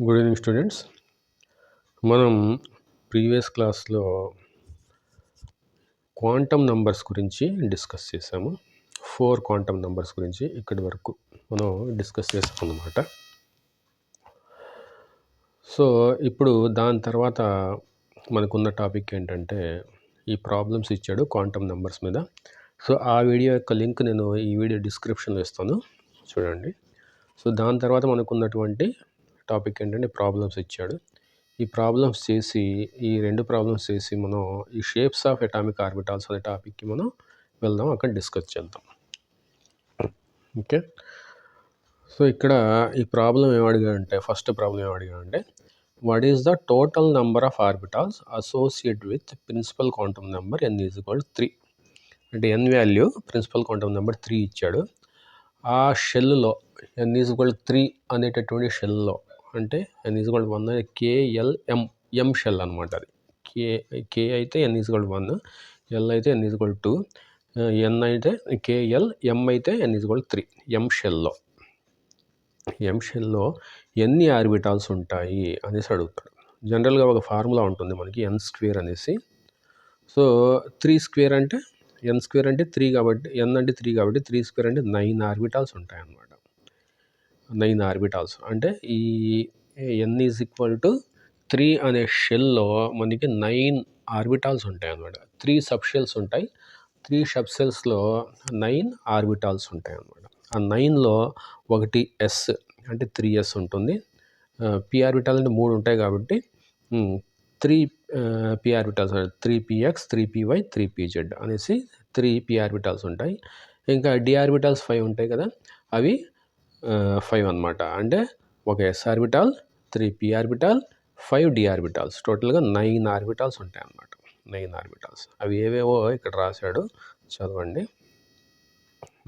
Good evening students. మనం previous క్లాస్లో quantum numbers గురించి డిస్కస్ చేసాము. 4 క్వాంటమ్ నంబర్స్ గురించి ఇక్కడి వరకు మనం డిస్కస్ చేసాం అన్నమాట. సో ఇప్పుడు దాని తర్వాత మనకున్న టాపిక్ ఏంటంటే ఈ ప్రాబ్లమ్స్ ఇచ్చాడు క్వాంటమ్ నంబర్స్ మీద. సో ఆ వీడియో యొక్క లింక్ నేను ఈ వీడియో డిస్క్రిప్షన్లో ఇస్తాను, చూడండి. సో దాని తర్వాత మనకున్నటువంటి టాపిక్ ఏంటంటే ప్రాబ్లమ్స్ ఇచ్చాడు. ఈ ప్రాబ్లమ్స్ చేసి ఈ 2 ప్రాబ్లమ్స్ చేసి మనం ఈ షేప్స్ ఆఫ్ అటామిక్ ఆర్బిటాల్స్ అనే టాపిక్కి మనం వెళ్దాం, అక్కడ డిస్కస్ చేద్దాం. ఓకే. సో ఇక్కడ ఈ ప్రాబ్లం ఏమడిగాడంటే, ఫస్ట్ ప్రాబ్లం ఏమడిగాడంటే, what is the total number of orbitals associate with principal quantum number n is equal 3. అంటే n value principal quantum number 3 ఇచ్చాడు. ఆ షెల్లో n ఈజ్ ఈక్వల్ 3 అనేటటువంటి షెల్లో, అంటే n ఈజ్ ఈక్వల్ 1 అనేది KLM M షెల్ అనమాట. అది K అయితే n ఈజ్ ఈక్వల్ 1, L అయితే n ఈజ్ ఈక్వల్ 2, N అయితే KL, M అయితే n ఈజ్ ఈక్వల్ 3. M షెల్లో ఎన్ని ఆర్బిటాల్స్ ఉంటాయి అనేసి అడుగుతాడు. జనరల్గా ఒక ఫార్ములా ఉంటుంది మనకి, n² అనేసి. సో 3² అంటే n² అంటే 3 కాబట్టి, n అంటే 3 కాబట్టి 3² అంటే 9 ఆర్బిటాల్స్ ఉంటాయి అన్నమాట. 9 ఆర్బిటాల్స్ అంటే ఈ n ఈజ్ ఈక్వల్ టు 3 అనే షెల్లో మనకి 9 ఆర్బిటాల్స్ ఉంటాయి అన్నమాట. 3 సబ్ షెల్స్ ఉంటాయి. 3 సబ్ షెల్స్లో 9 ఆర్బిటాల్స్ ఉంటాయి అన్నమాట. ఆ 9లో ఒకటి S అంటే 3s ఉంటుంది. p ఆర్బిటాల్ అంటే 3 ఉంటాయి కాబట్టి 3 p orbitals, 3px 3py 3pz అనేసి 3p ఆర్బిటాల్స్ ఉంటాయి. ఇంకా d ఆర్బిటాల్స్ 5 ఉంటాయి కదా, అవి 5 అన్నమాట. అంటే ఒక s orbital, 3p orbital, 5 d orbitals, టోటల్గా 9 ఆర్బిటాల్స్ ఉంటాయి అన్నమాట. 9 ఆర్బిటాల్స్ అవి ఏవేవో ఇక్కడ రాశాడు, చదవండి.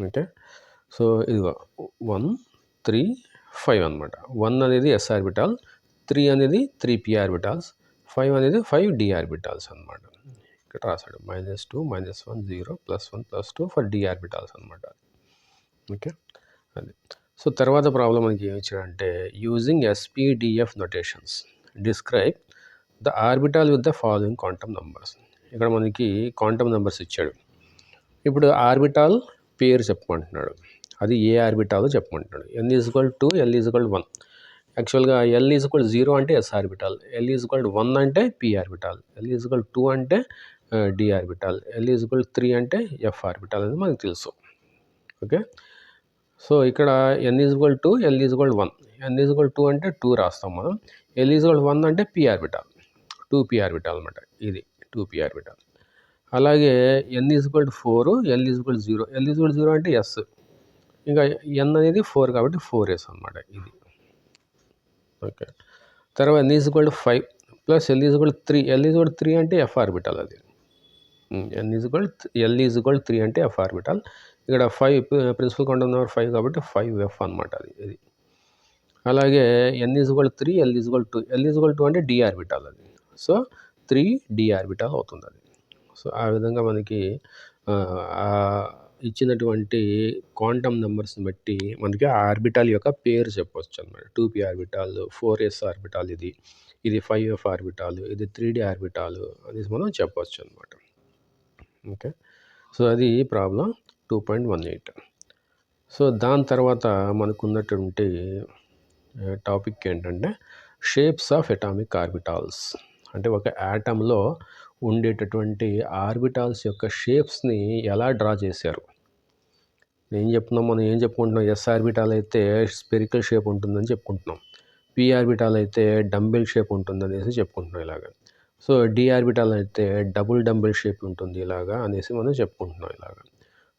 ఓకే. సో ఇదిగో 1 3 5 అనమాట. 1 అనేది s ఆర్బిటాల్, 3 అనేది 3p ఆర్బిటాల్స్, 5 అనేది 5d ఆర్బిటాల్స్ అనమాట. ఇక్కడ రాశాడు -2 -1 0 +1 +2 ఫర్ d ఆర్బిటాల్స్ అనమాట. ఓకే, అది. సో తర్వాత ప్రాబ్లం మనకి ఏమి ఇచ్చాడంటే, using SPDF notations describe the orbital with the following quantum numbers. ఇక్కడ మనకి క్వాంటమ్ నెంబర్స్ ఇచ్చాడు. ఇప్పుడు ఆర్బిటాల్ పేరు చెప్పమంటున్నాడు, అది ఏ ఆర్బిటాలో చెప్పమంటున్నాడు. n is equal 2, L is equal 1. యాక్చువల్గా L ఈజ్ ఈక్వల్ 0 అంటే s orbital, L is equal 1 అంటే p orbital, L is equal 2 అంటే d orbital, L is equal 3 అంటే f ఆర్బిటాల్ అనేది మనకు తెలుసు. ఓకే. సో ఇక్కడ n is equal 2, L is equal 1. n is equal 2 అంటే 2 రాస్తాం మనం. L ఈజ్ ఈక్వల్ 1 అంటే p ఆర్బిటాల్, 2p ఆర్బిటాల్ అనమాట. ఇది 2p ఆర్బిటాల్. అలాగే n is equal 4, L is equal 0. L is equal 0 అంటే s, ఇంకా n అనేది 4 కాబట్టి 4s అనమాట. ఇది ఓకే. తర్వాత n is equal 5 plus L is equal 3. L is equal 3 అంటే f ఆర్బిటాల్. అది L ఈజ్ ఈక్వల్ 3 అంటే f ఆర్బిటాల్. ఇక్కడ 5 ప్రిన్సిపల్ క్వాంటమ్ నెంబర్ 5 కాబట్టి 5f అనమాట. అది ఇది. అలాగే n is equal 3, L is equal 2. L is equal 2 అంటే d ఆర్బిటాల్. అది సో 3d ఆర్బిటాల్ అవుతుంది అది. సో ఆ విధంగా మనకి ఇచ్చినటువంటి క్వాంటమ్ నెంబర్స్ని బట్టి మనకి ఆ ఆర్బిటాల్ యొక్క పేరు చెప్పవచ్చు అనమాట. 2p ఆర్బిటాల్, 4s ఆర్బిటాల్, ఇది 5f ఆర్బిటాల్, ఇది 3d ఆర్బిటాల్ అనేసి మనం చెప్పవచ్చు అనమాట. ఓకే. సో అది ప్రాబ్లం 2.18. సో దాని తర్వాత మనకున్నటువంటి టాపిక్ ఏంటంటే షేప్స్ ఆఫ్ అటామిక్ ఆర్బిటాల్స్. అంటే ఒక యాటంలో ఉండేటటువంటి ఆర్బిటాల్స్ యొక్క షేప్స్ని ఎలా డ్రా చేశారు. మనం ఏం చెప్పుకుంటున్నాం, ఎస్ ఆర్బిటాల్ అయితే స్పెరికల్ షేప్ ఉంటుందని చెప్పుకుంటున్నాం, పి ఆర్బిటాల్ అయితే డంబెల్ షేప్ ఉంటుంది అనేసి చెప్పుకుంటున్నాం ఇలాగా. సో డి ఆర్బిటాల్ అయితే డబుల్ డంబెల్ షేప్ ఉంటుంది ఇలాగా అనేసి మనం చెప్పుకుంటున్నాం ఇలాగా.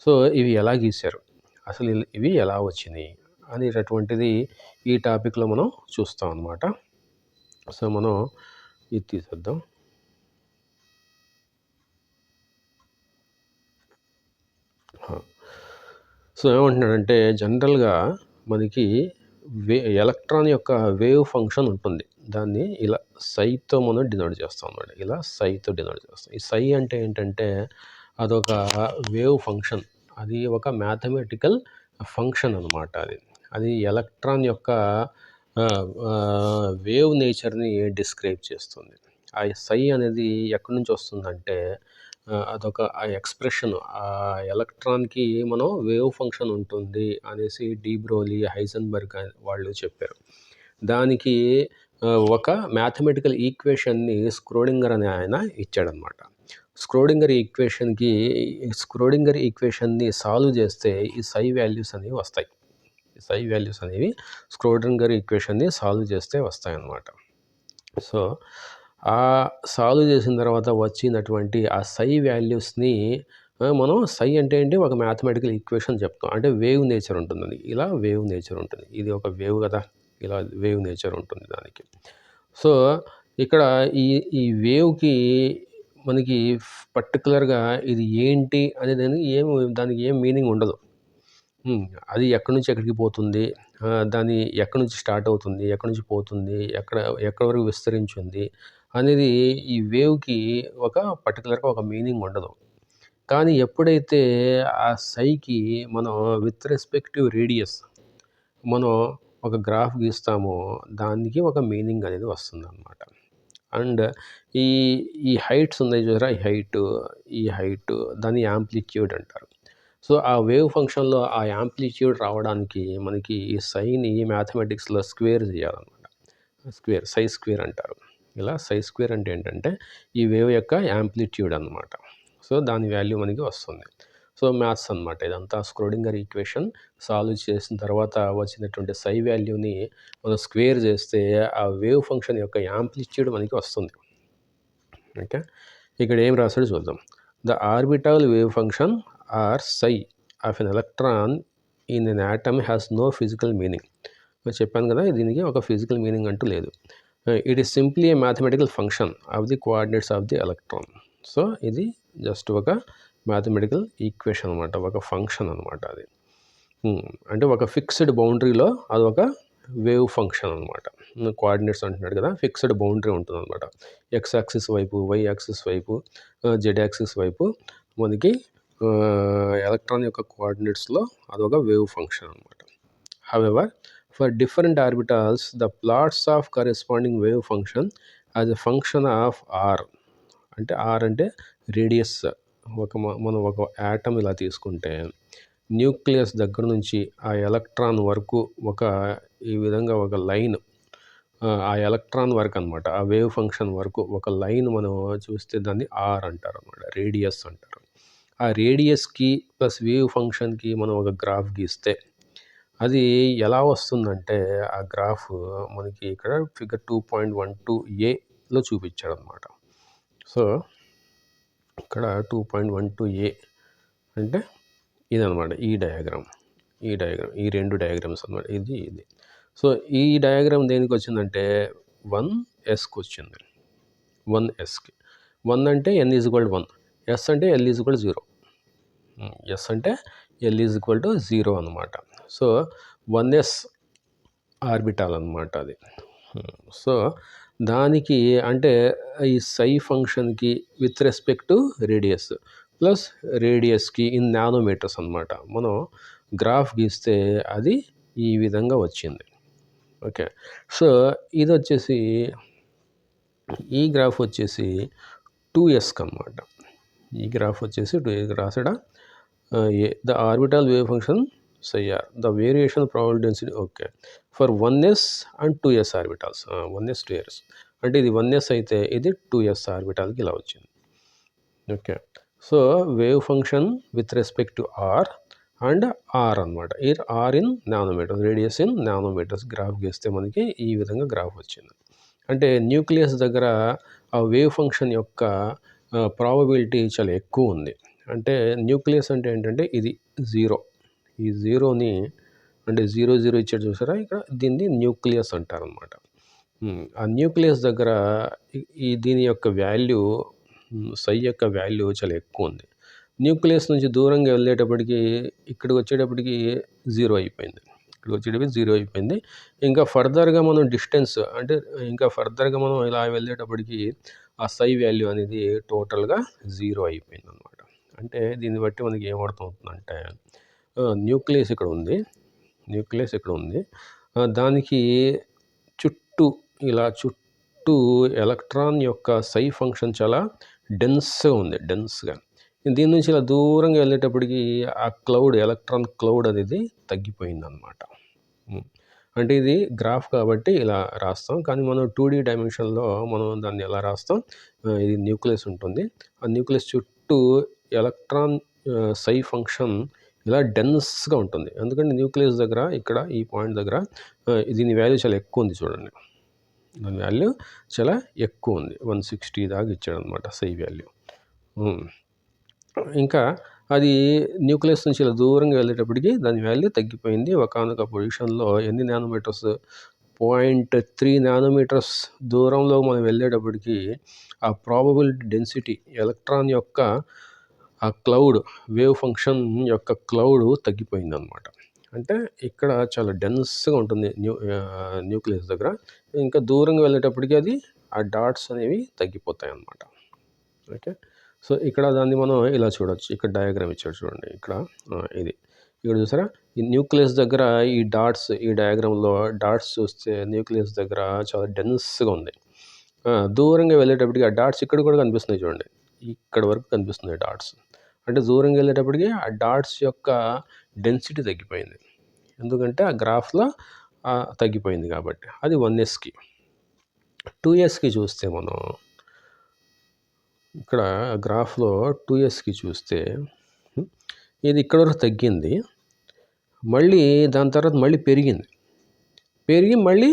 సో ఇవి ఎలా గీశారు, అసలు ఇవి ఎలా వచ్చినాయి అనేటటువంటిది ఈ టాపిక్లో మనం చూస్తాం అన్నమాట. సో మనం ఇది తీసేద్దాం. సో ఏమంటున్నాడంటే, జనరల్గా మనకి ఎలక్ట్రాన్ యొక్క వేవ్ ఫంక్షన్ ఉంటుంది, దాన్ని ఇలా సైతో మనం డినోట్ చేస్తాం అన్నమాట. ఇలా సైతో డినోట్ చేస్తాం. ఈ సై అంటే ఏంటంటే అదొక వేవ్ ఫంక్షన్, అది ఒక మ్యాథమెటికల్ ఫంక్షన్ అనమాట. అది ఎలక్ట్రాన్ యొక్క వేవ్ నేచర్ని డిస్క్రైబ్ చేస్తుంది. ఆ సై అనేది ఎక్కడి నుంచి వస్తుందంటే అదొక ఆ ఎక్స్ప్రెషన్ ఆ ఎలక్ట్రాన్కి మనం వేవ్ ఫంక్షన్ ఉంటుంది అనేసి డీ బ్రోలీ, హైసెన్బర్గ్ వాళ్ళు చెప్పారు. దానికి ఒక మ్యాథమెటికల్ ఈక్వేషన్ని స్క్రోడింగర్ అనే ఆయన ఇచ్చాడనమాట. స్క్రోడింగర్ ఈక్వేషన్ని సాల్వ్ చేస్తే ఈ సై వాల్యూస్ అనేవి వస్తాయి. సై వాల్యూస్ అనేవి స్క్రోడింగర్ ఈక్వేషన్ని సాల్వ్ చేస్తే వస్తాయన్నమాట. సో ఆ సాల్వ్ చేసిన తర్వాత వచ్చినటువంటి ఆ సై వాల్యూస్ని మనం సై అంటే ఏంటి, ఒక మ్యాథమెటికల్ ఈక్వేషన్ చెప్తాం. అంటే వేవ్ నేచర్ ఉంటుందని. ఇలా వేవ్ నేచర్ ఉంటుంది. ఇది ఒక వేవ్ కదా, ఇలా వేవ్ నేచర్ ఉంటుంది దానికి. సో ఇక్కడ ఈ ఈ వేవ్కి మనకి పర్టికులర్గా ఇది ఏంటి అనేది దానికి ఏం మీనింగ్ ఉండదు. అది ఎక్కడి నుంచి ఎక్కడికి పోతుంది, దాని ఎక్కడి నుంచి స్టార్ట్ అవుతుంది, ఎక్కడి నుంచి పోతుంది, ఎక్కడి వరకు విస్తరించింది అనేది ఈ వేవ్కి ఒక పర్టికులర్గా ఒక మీనింగ్ ఉండదు. కానీ ఎప్పుడైతే ఆ సైకి మనం విత్ రెస్పెక్టివ్ రేడియస్ మనం ఒక గ్రాఫ్ గీస్తామో దానికి ఒక మీనింగ్ అనేది వస్తుందన్నమాట. అండ్ ఈ ఈ హైట్స్ ఉన్నాయి చూసారా, ఈ హైట్ దాన్ని యాంప్లిట్యూడ్ అంటారు. సో ఆ వేవ్ ఫంక్షన్లో ఆ యాంప్లిట్యూడ్ రావడానికి మనకి ఈ సైని మ్యాథమెటిక్స్లో స్క్వేర్ చేయాలన్నమాట. సై స్క్వేర్ అంటారు. ఇలా సై స్క్వేర్ అంటే ఏంటంటే ఈ వేవ్ యొక్క యాంప్లిట్యూడ్ అన్నమాట. సో దాని వాల్యూ మనకి వస్తుంది. సో మ్యాథ్స్ అనమాట ఇదంతా. స్క్రోడింగర్ ఈక్వేషన్ సాల్వ్ చేసిన తర్వాత వచ్చినటువంటి సై వాల్యూని మనం స్క్వేర్ చేస్తే ఆ వేవ్ ఫంక్షన్ యొక్క యాంప్లిట్యూడ్ మనకి వస్తుంది. ఓకే, ఇక్కడ ఏం రాసాడు చూద్దాం. The orbital wave function or psi of an electron in an atom has no physical meaning. చెప్పాను కదా, దీనికి ఒక ఫిజికల్ మీనింగ్ అంటూ లేదు. It is simply a mathematical function of the coordinates of the electron. So ఇది just ఒక mathematical equation అనమాట, ఒక ఫంక్షన్ అనమాట అది. అంటే ఒక ఫిక్స్డ్ బౌండరీలో అది ఒక వేవ్ ఫంక్షన్ అనమాట. కోఆర్డినేట్స్ అంటున్నాడు కదా, ఫిక్స్డ్ బౌండరీ ఉంటుంది అనమాట. ఎక్స్ యాక్సిస్ వైపు, వై యాక్సిస్ వైపు, జెడ్ యాక్సిస్ వైపు మనకి ఎలక్ట్రాన్ యొక్క కోఆర్డినేట్స్లో అదొక వేవ్ ఫంక్షన్ అనమాట. However for different orbitals the plots of corresponding wave function as a function of R. అంటే ఆర్ అంటే రేడియస్. మనం ఒక యాటమ్ ఇలా తీసుకుంటే న్యూక్లియస్ దగ్గర నుంచి ఆ ఎలక్ట్రాన్ వరకు ఈ విధంగా ఒక లైన్, ఆ ఎలక్ట్రాన్ వరకు అనమాట, ఆ వేవ్ ఫంక్షన్ వరకు ఒక లైన్ మనం చూస్తే దాన్ని ఆర్ అంటారు అనమాట, రేడియస్ అంటారు. ఆ రేడియస్కి ప్లస్ వేవ్ ఫంక్షన్కి మనం ఒక గ్రాఫ్ గీస్తే అది ఎలా వస్తుందంటే ఆ గ్రాఫ్ మనకి ఇక్కడ ఫిగర్ 2.12a చూపించాడు అనమాట. సో ఇక్కడ 2.12a అంటే ఇదనమాట, ఈ డయాగ్రామ్, ఈ రెండు డయాగ్రామ్స్ అనమాట, ఇది. సో ఈ డయాగ్రామ్ దేనికి వచ్చిందంటే 1sకి వచ్చింది. 1sకి 1 అంటే n=1, s అంటే l=0. s అంటే l=0 అనమాట. సో 1s ఆర్బిటాల్ అనమాట అది. సో దానికి అంటే ఈ సై ఫంక్షన్కి with respect to radius plus రేడియస్కి ఇన్ నానోమీటర్స్ అనమాట మనం గ్రాఫ్ గీస్తే అది ఈ విధంగా వచ్చింది. ఓకే, సో ఇది వచ్చేసి ఈ గ్రాఫ్ వచ్చేసి 2sకి అనమాట. ఈ గ్రాఫ్ వచ్చేసి 2s రాసాడా. The orbital wave function psi r, the variation probability density. Okay, for 1s and 2s orbitals, 1s 2s అంటే ఇది 1s అయితే ఇది 2s ఆర్బిటాల్కి ఇలా వచ్చింది. Okay, so wave function with respect to R and R అనమాట. ఈ R in nanometres, radius in nanometres graph గీస్తే మనకి ఈ విధంగా గ్రాఫ్ వచ్చింది. అంటే న్యూక్లియస్ దగ్గర ఆ వేవ్ ఫంక్షన్ యొక్క ప్రాబబిలిటీ చాలా ఎక్కువ ఉంది. అంటే న్యూక్లియస్ అంటే ఏంటంటే ఇది 0, ఈ 0ని అంటే 0 ఇచ్చాడు చూసారా, ఇక్కడ దీన్ని న్యూక్లియస్ అంటారనమాట. ఆ న్యూక్లియస్ దగ్గర దీని యొక్క వాల్యూ, సై యొక్క వాల్యూ చాలా ఎక్కువ ఉంది. న్యూక్లియస్ నుంచి దూరంగా వెళ్ళేటప్పటికి ఇక్కడికి వచ్చేటప్పటికి 0 అయిపోయింది. ఇంకా ఫర్దర్గా మనం డిస్టెన్స్ అంటే ఇంకా ఫర్దర్గా మనం ఇలా వెళ్ళేటప్పటికి ఆ సై వాల్యూ అనేది టోటల్గా 0 అయిపోయింది అనమాట. అంటే దీన్ని బట్టి మనకి ఏమర్థమవుతుందంటే న్యూక్లియస్ ఇక్కడ ఉంది, దానికి చుట్టూ ఎలక్ట్రాన్ యొక్క సై ఫంక్షన్ చాలా డెన్స్గా ఉంది, డెన్స్గా. దీని నుంచి ఇలా దూరంగా వెళ్ళేటప్పటికి ఆ క్లౌడ్, ఎలక్ట్రాన్ క్లౌడ్ అనేది తగ్గిపోయిందనమాట. అంటే ఇది గ్రాఫ్ కాబట్టి ఇలా రాస్తాం, కానీ మనం 2D డైమెన్షన్లో మనం దాన్ని ఎలా రాస్తాం, ఇది న్యూక్లియస్ ఉంటుంది, ఆ న్యూక్లియస్ చుట్టూ ఎలక్ట్రాన్ సై ఫంక్షన్ ఇలా డెన్స్గా ఉంటుంది. ఎందుకంటే న్యూక్లియస్ దగ్గర ఇక్కడ ఈ పాయింట్ దగ్గర దీని వాల్యూ చాలా ఎక్కువ ఉంది చూడండి, దాని వాల్యూ చాలా ఎక్కువ ఉంది, 160 దాకా ఇచ్చాడు అనమాట సై వాల్యూ. ఇంకా అది న్యూక్లియస్ నుంచి ఇలా దూరంగా వెళ్ళేటప్పటికి దాని వాల్యూ తగ్గిపోయింది. ఒకానొక పొజిషన్లో ఎన్ని నానోమీటర్స్, 0.3 నానోమీటర్స్ దూరంలో మనం వెళ్ళేటప్పటికి ఆ ప్రాబబిలిటీ డెన్సిటీ, ఎలక్ట్రాన్ యొక్క ఆ క్లౌడ్, వేవ్ ఫంక్షన్ యొక్క క్లౌడ్ తగ్గిపోయిందనమాట. అంటే ఇక్కడ చాలా డెన్స్గా ఉంటుంది న్యూక్లియస్ దగ్గర. ఇంకా దూరంగా వెళ్ళేటప్పటికి అది ఆ డాట్స్ అనేవి తగ్గిపోతాయి అన్నమాట. ఓకే, సో ఇక్కడ దాన్ని మనం ఇలా చూడొచ్చు. ఇక్కడ డయాగ్రామ్ ఇచ్చాడు చూడండి, ఇక్కడ ఇది ఇక్కడ చూసారా, ఈ న్యూక్లియస్ దగ్గర ఈ డాట్స్, ఈ డయాగ్రామ్లో డాట్స్ చూస్తే న్యూక్లియస్ దగ్గర చాలా డెన్స్గా ఉంది. దూరంగా వెళ్ళేటప్పటికి ఆ డాట్స్ ఇక్కడ కూడా కనిపిస్తున్నాయి చూడండి, ఇక్కడ వరకు కనిపిస్తున్నాయి డాట్స్. అంటే దూరంగా వెళ్ళేటప్పటికి ఆ డాట్స్ యొక్క డెన్సిటీ తగ్గిపోయింది, ఎందుకంటే ఆ గ్రాఫ్లో తగ్గిపోయింది కాబట్టి. అది 1sకి. 2sకి చూస్తే మనం ఇక్కడ గ్రాఫ్లో 2sకి చూస్తే ఇది ఇక్కడ వరకు తగ్గింది, మళ్ళీ దాని తర్వాత మళ్ళీ పెరిగి మళ్ళీ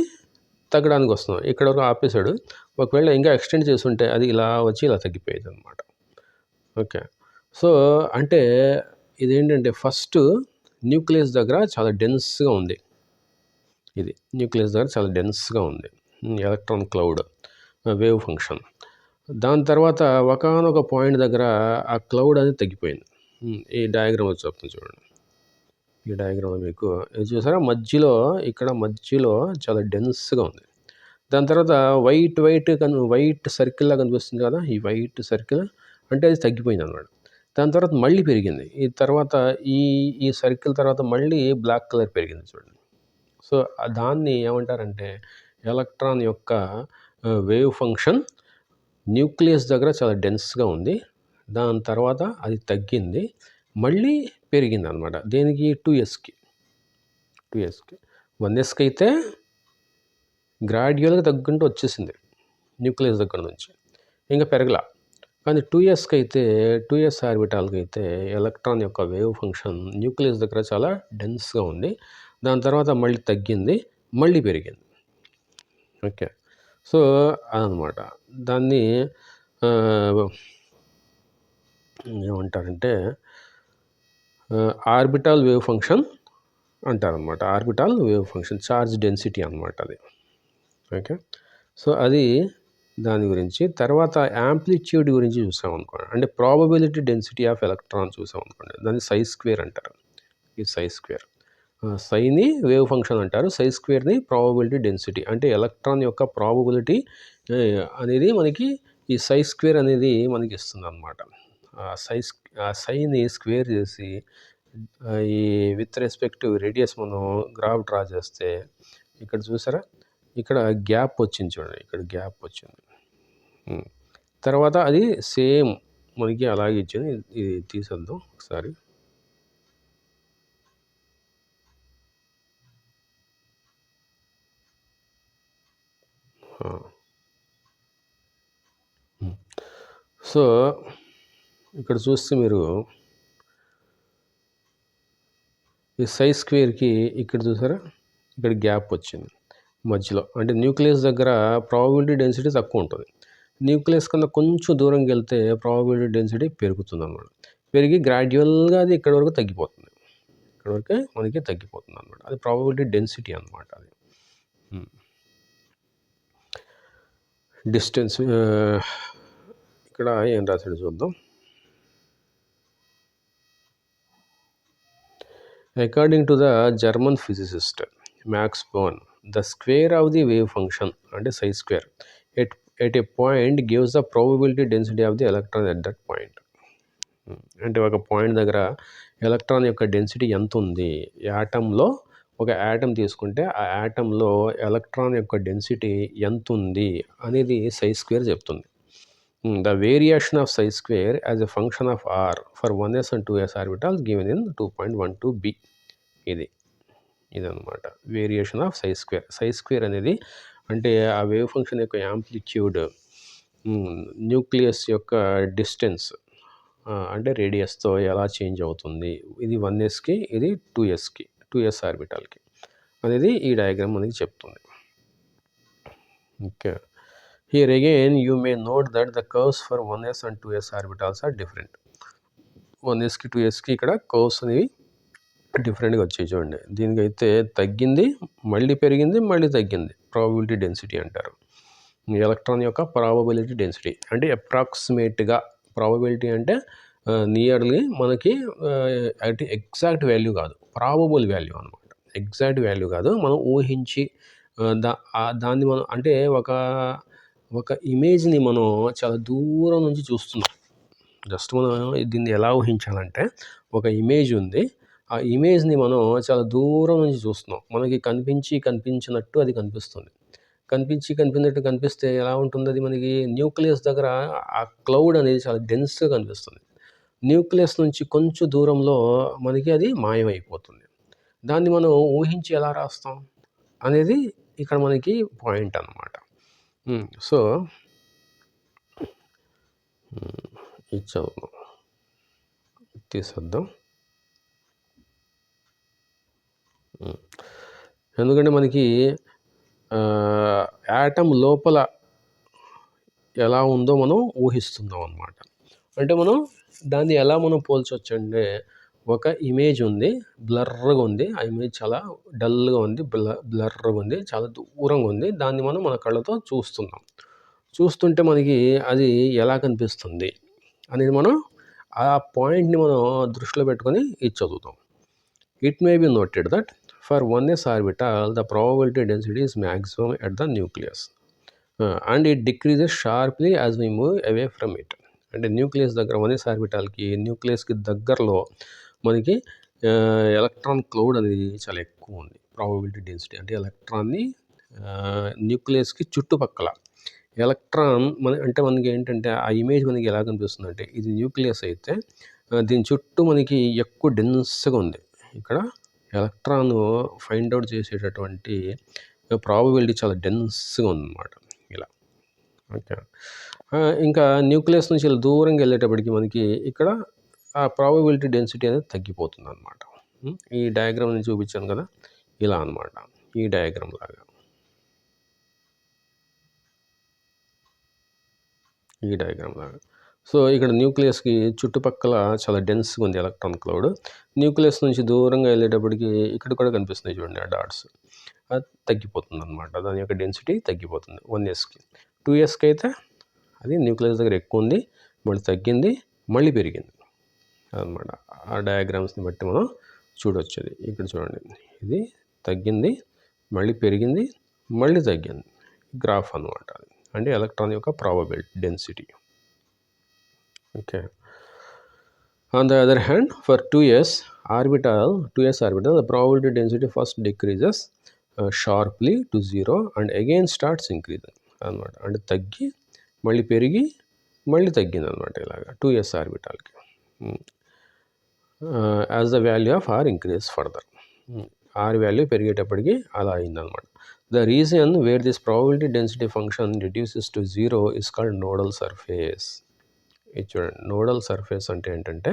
తగ్గడానికి వస్తున్నాం. ఇక్కడ వరకు ఆపేశాడు, ఒకవేళ ఇంకా ఎక్స్టెండ్ చేస్తుంటే అది ఇలా వచ్చి ఇలా తగ్గిపోయేది అనమాట. ఓకే, సో అంటే ఇదేంటంటే ఫస్ట్ న్యూక్లియస్ దగ్గర చాలా డెన్స్గా ఉంది, ఇది న్యూక్లియస్ దగ్గర చాలా డెన్స్గా ఉంది ఎలక్ట్రాన్ క్లౌడ్, వేవ్ ఫంక్షన్. దాని తర్వాత ఒకానొక పాయింట్ దగ్గర ఆ క్లౌడ్ అనేది తగ్గిపోయింది. ఈ డయాగ్రామ్ వచ్చి చెప్తుంది చూడండి, ఈ డయాగ్రామ్ మీకు ఇది చూసారా, ఇక్కడ మధ్యలో చాలా డెన్స్గా ఉంది. దాని తర్వాత వైట్ సర్కిల్లా కనిపిస్తుంది కదా, ఈ వైట్ సర్కిల్ అంటే అది తగ్గిపోయింది అన్నమాట. దాని తర్వాత మళ్ళీ పెరిగింది, ఈ తర్వాత ఈ సర్కిల్ తర్వాత మళ్ళీ బ్లాక్ కలర్ పెరిగింది చూడండి. సో దాన్ని ఏమంటారంటే ఎలక్ట్రాన్ యొక్క వేవ్ ఫంక్షన్ న్యూక్లియస్ దగ్గర చాలా డెన్స్గా ఉంది, దాని తర్వాత అది తగ్గింది, మళ్ళీ పెరిగింది అనమాట. దేనికి? 2sకి. 1sకి అయితే గ్రాడ్యువల్గా తగ్గుకుంటూ వచ్చేసింది న్యూక్లియస్ దగ్గర నుంచి, ఇంకా పెరగలా. కానీ 2sకి అయితే, 2s ఆర్బిటాల్కి అయితే ఎలక్ట్రాన్ యొక్క వేవ్ ఫంక్షన్ న్యూక్లియస్ దగ్గర చాలా డెన్స్గా ఉంది, దాని తర్వాత మళ్ళీ తగ్గింది, మళ్ళీ పెరిగింది. ఓకే, సో అదనమాట. దాన్ని ఏమంటారంటే ఆర్బిటాల్ వేవ్ ఫంక్షన్ అంటారనమాట. Orbital wave function charge density అనమాట అది. ఓకే, సో అది దాని గురించి. తర్వాత యాంప్లిట్యూడ్ గురించి చూసాం అనుకోండి, అంటే ప్రాబబిలిటీ డెన్సిటీ ఆఫ్ ఎలక్ట్రాన్ చూసాం అనుకోండి, దాన్ని సై స్క్వేర్ అంటారు. ఈ సై స్క్వేర్, సైని వేవ్ ఫంక్షన్ అంటారు, సై స్క్వేర్ని ప్రాబబిలిటీ డెన్సిటీ. అంటే ఎలక్ట్రాన్ యొక్క ప్రాబబిలిటీ అనేది మనకి ఈ సై స్క్వేర్ అనేది మనకి ఇస్తుంది అనమాట. సైని స్క్వేర్ చేసి ఈ విత్ రెస్పెక్ట్ రేడియస్ మనం గ్రాఫ్ డ్రా చేస్తే ఇక్కడ చూసారా, ఇక్కడ గ్యాప్ వచ్చింది చూడండి, ఇక్కడ గ్యాప్ వచ్చింది. తర్వాత అది సేమ్ మనకి అలాగే ఇచ్చింది. ఇది తీసేద్దాం ఒకసారి. సో ఇక్కడ చూస్తే మీరు ఈ సై స్క్వేర్కి ఇక్కడ చూసారా, ఇక్కడ గ్యాప్ వచ్చింది మధ్యలో. అంటే న్యూక్లియస్ దగ్గర ప్రాబబిలిటీ డెన్సిటీ తక్కువ ఉంటుంది, న్యూక్లియస్ కన్నా కొంచెం దూరంకి వెళ్తే ప్రాబబిలిటీ డెన్సిటీ పెరుగుతుంది అన్నమాట. పెరిగి గ్రాడ్యువల్గా అది ఇక్కడ వరకు తగ్గిపోతుంది, ఇక్కడ వరకే మనకి తగ్గిపోతుంది అన్నమాట. అది ప్రాబబిలిటీ డెన్సిటీ అన్నమాట. అది డిస్టెన్స్ ఇక్కడ ఏం రాశాడు చూద్దాం. According to the German physicist Max Born, the square of the wave function అంటే psi square at a point gives the probability density of the electron at that point. అంటే ఒక point దగ్గర ఎలక్ట్రాన్ యొక్క density ఎంత ఉంది యాటంలో ఒక atom తీసుకుంటే ఆ యాటంలో ఎలక్ట్రాన్ యొక్క డెన్సిటీ ఎంత ఉంది అనేది సై స్క్వేర్ చెప్తుంది. The variation of psi square as a function of R for 1s and 2s orbitals given in 2.12b. ఇదన్నమాట variation of psi square. Psi square అనేది అంటే ఆ వేవ్ ఫంక్షన్ యొక్క యాంప్లిట్యూడ్, న్యూక్లియస్ యొక్క డిస్టెన్స్ అంటే రేడియస్తో ఎలా చేంజ్ అవుతుంది, ఇది 1sకి ఇది 2sకి 2s ఆర్బిటాల్కి అనేది ఈ డయాగ్రామ్ మనకి చెప్తుంది. Okay, here again you may note that the curves for 1s and 2s orbitals are different. 1sకి 2sకి ఇక్కడ కర్వ్స్ అనేవి డిఫరెంట్గా వచ్చాయి చూడండి. దీనికైతే తగ్గింది, మళ్ళీ పెరిగింది, మళ్ళీ తగ్గింది, ప్రాబబిలిటీ డెన్సిటీ అంటారు. ఎలక్ట్రాన్ యొక్క ప్రాబబిలిటీ డెన్సిటీ అంటే అప్రాక్సిమేట్గా, ప్రాబబిలిటీ అంటే నియర్లీ మనకి అంటే ఎగ్జాక్ట్ వాల్యూ కాదు, ప్రాబబుల్ వాల్యూ అనమాట. ఎగ్జాక్ట్ వాల్యూ కాదు, మనం ఊహించి దాన్ని మనం అంటే ఒక ఇమేజ్ని మనం చాలా దూరం నుంచి చూస్తున్నాం. జస్ట్ మనం దీన్ని ఎలా ఊహించాలంటే, ఒక ఇమేజ్ ఉంది, ఆ ఇమేజ్ని మనం చాలా దూరం నుంచి చూస్తున్నాం. మనకి కనిపించినట్టు అది కనిపిస్తుంది. కనిపించినట్టు కనిపిస్తే ఎలా ఉంటుంది, అది మనకి న్యూక్లియస్ దగ్గర ఆ క్లౌడ్ అనేది చాలా డెన్స్గా కనిపిస్తుంది. న్యూక్లియస్ నుంచి కొంచెం దూరంలో మనకి అది మాయమైపోతుంది. దాన్ని మనం ఊహించి ఎలా రాస్తాం అనేది ఇక్కడ మనకి పాయింట్ అన్నమాట. సో ఇచ్చాము, తీసేద్దాం. ఎందుకంటే మనకి యాటమ్ లోపల ఎలా ఉందో మనం ఊహిస్తున్నాం అన్నమాట. అంటే మనం దాన్ని ఎలా మనం పోల్చొచ్చు అంటే, ఒక ఇమేజ్ ఉంది, బ్లర్గా ఉంది, ఆ ఇమేజ్ చాలా డల్గా ఉంది, బ్లర్గా ఉంది, చాలా దూరంగా ఉంది, దాన్ని మనం మన కళ్ళతో చూస్తున్నాం. చూస్తుంటే మనకి అది ఎలా కనిపిస్తుంది అనేది మనం ఆ పాయింట్ని మనం దృష్టిలో పెట్టుకొని ఇది చదువుతాం. It may be noted that for 1s orbital the probability density is maximum at the nucleus and it decreases sharply as we move away from it. అంటే న్యూక్లియస్ దగ్గర 1s ఆర్బిటాల్కి న్యూక్లియస్కి దగ్గరలో మనకి ఎలక్ట్రాన్ క్లౌడ్ అనేది చాలా ఎక్కువ ఉంది, ప్రాబబిలిటీ డెన్సిటీ. అంటే ఎలక్ట్రాన్ని న్యూక్లియస్కి చుట్టుపక్కల ఎలక్ట్రాన్ అంటే మనకి ఏంటంటే ఆ ఇమేజ్ మనకి ఎలా కనిపిస్తుంది అంటే, ఇది న్యూక్లియస్ అయితే దీని చుట్టూ మనకి ఎక్కువ డెన్స్గా ఉంది. ఇక్కడ ఎలక్ట్రాన్ ఫైండ్ అవుట్ చేసేటటువంటి ప్రాబబిలిటీ చాలా డెన్స్గా ఉందన్నమాట ఇలా. ఓకే, ఇంకా న్యూక్లియస్ నుంచి ఇలా దూరంగా వెళ్ళేటప్పటికి మనకి ఇక్కడ ఆ ప్రాబబిలిటీ డెన్సిటీ అనేది తగ్గిపోతుంది అన్నమాట. ఈ డయాగ్రామ్ నేను చూపించాను కదా, ఇలా అన్నమాట, ఈ డయాగ్రామ్ లాగా, ఈ డయాగ్రామ్ లాగా. సో ఇక్కడ న్యూక్లియస్కి చుట్టుపక్కల చాలా డెన్స్గా ఉంది ఎలక్ట్రాన్ క్లౌడ్. న్యూక్లియస్ నుంచి దూరంగా వెళ్ళేటప్పటికి ఇక్కడ కూడా కనిపిస్తుంది చూడండి, ఆ డాట్స్, అది తగ్గిపోతుంది అనమాట. దాని యొక్క డెన్సిటీ తగ్గిపోతుంది 1sకి. 2sకి అయితే అది న్యూక్లియస్ దగ్గర ఎక్కువ ఉంది, మళ్ళీ తగ్గింది, మళ్ళీ పెరిగింది అనమాట. ఆ డయాగ్రామ్స్ని బట్టి మనం చూడవచ్చు. అది ఇక్కడ చూడండి, ఇది తగ్గింది, మళ్ళీ పెరిగింది, మళ్ళీ తగ్గింది, గ్రాఫ్ అనమాట. అంటే ఎలక్ట్రాన్ యొక్క probability density. Okay. On the other hand, for 2s orbital, the probability density first decreases sharply to 0 and again starts increasing అన్నమాట. అంటే తగ్గి మళ్ళీ పెరిగి మళ్ళీ తగ్గింది అనమాట ఇలాగా 2s ఆర్బిటాల్కి as the value of r increase further. R value పెరిగేటప్పటికి అలా అయిందనమాట. The reason where this probability density function reduces to 0 is called nodal surface. ఇది చూడండి, నోడల్ సర్ఫేస్ అంటే ఏంటంటే,